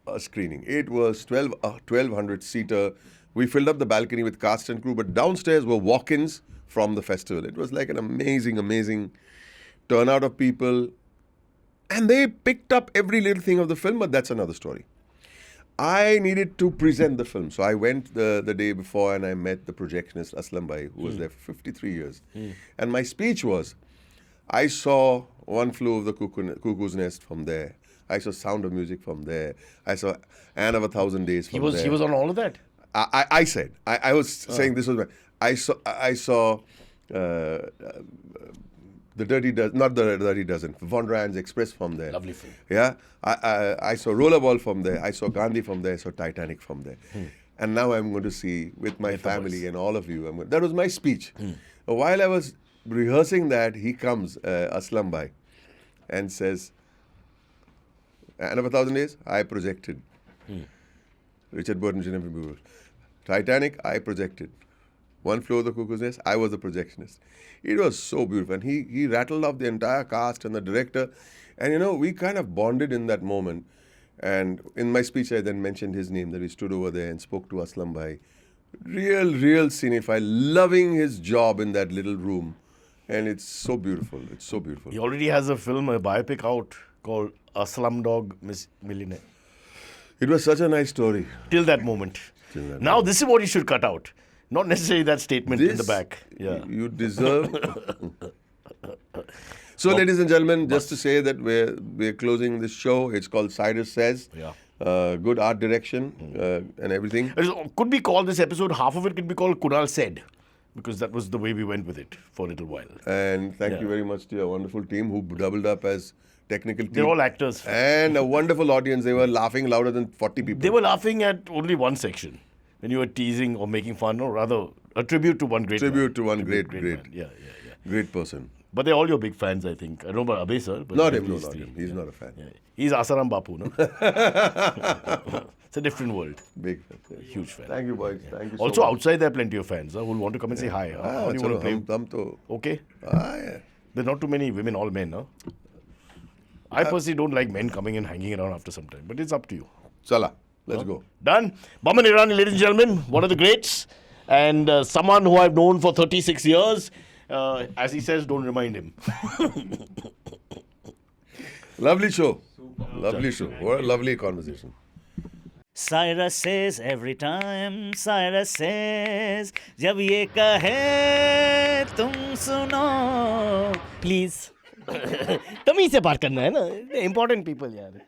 a screening. It was 1,200-seater. We filled up the balcony with cast and crew, but downstairs were walk-ins from the festival. It was like an amazing turnout of people. And they picked up every little thing of the film, but that's another story. I needed to present the film. So I went the day before and I met the projectionist, Aslam bhai, who was there for 53 years. And my speech was, I saw One Flew Over the Cuckoo's Nest from there. I saw Sound of Music from there. I saw Anne of 1,000 Days from there. He was on all of that? I said. I was saying this was my... I saw the Dirty Dozen, not the Dirty Dozen, Von Ryan's Express from there. Lovely film. Yeah. I saw Rollerball from there. I saw Gandhi from there. I saw Titanic from there. And now I'm going to see with my family and all of you. That was my speech. While I was rehearsing that, he comes, Aslam bhai, and says, Anne of 1,000 Days, I projected. Richard Burton, Jennifer Buell. Titanic, I projected. One Flew Over the Cuckoo's Nest, I was the projectionist. It was so beautiful. And he rattled off the entire cast and the director. And, we kind of bonded in that moment. And in my speech, I then mentioned his name, that we stood over there and spoke to Aslam bhai. Real cinephile, loving his job in that little room. And it's so beautiful. It's so beautiful. He already has a film, a biopic out called A Slumdog Millionaire. It was such a nice story. Till that moment. Now this is what you should cut out. Not necessarily that statement in the back. Yeah. You deserve. So, ladies and gentlemen, just to say that we're closing this show. It's called Cyrus Says. Yeah. Good art direction and everything. Could be called this episode, half of it could be called Kunal Said. Because that was the way we went with it for a little while. And thank you very much to your wonderful team who doubled up as technical team. They're all actors. And a wonderful audience. They were laughing louder than 40 people. They were laughing at only one section. When you were teasing or making fun, or rather, a tribute to one great man. Tribute to one great man. Yeah. Great person. But they're all your big fans, I think. I don't know about Abhay, sir. But Not him. He's not a fan. Yeah. He's Asaram Bapu, no? It's a different world. Big fan. Huge fan. Thank you, boys. Thank you so Also, much. outside there are plenty of fans who will want to come and say hi. How do you want to play? Okay. Yeah. There's not too many women, all men, no? I personally don't like men coming and hanging around after some time. But it's up to you. Chala. Let's go. Done. Boman Irani, ladies and gentlemen, one of the greats. And someone who I've known for 36 years. As he says, don't remind him. Lovely show. Lovely show. What a lovely conversation. Cyrus says every time, Cyrus says, जब ये कहे तुम सुनो, please. तमीज़ से बात करना है ना, important people यार.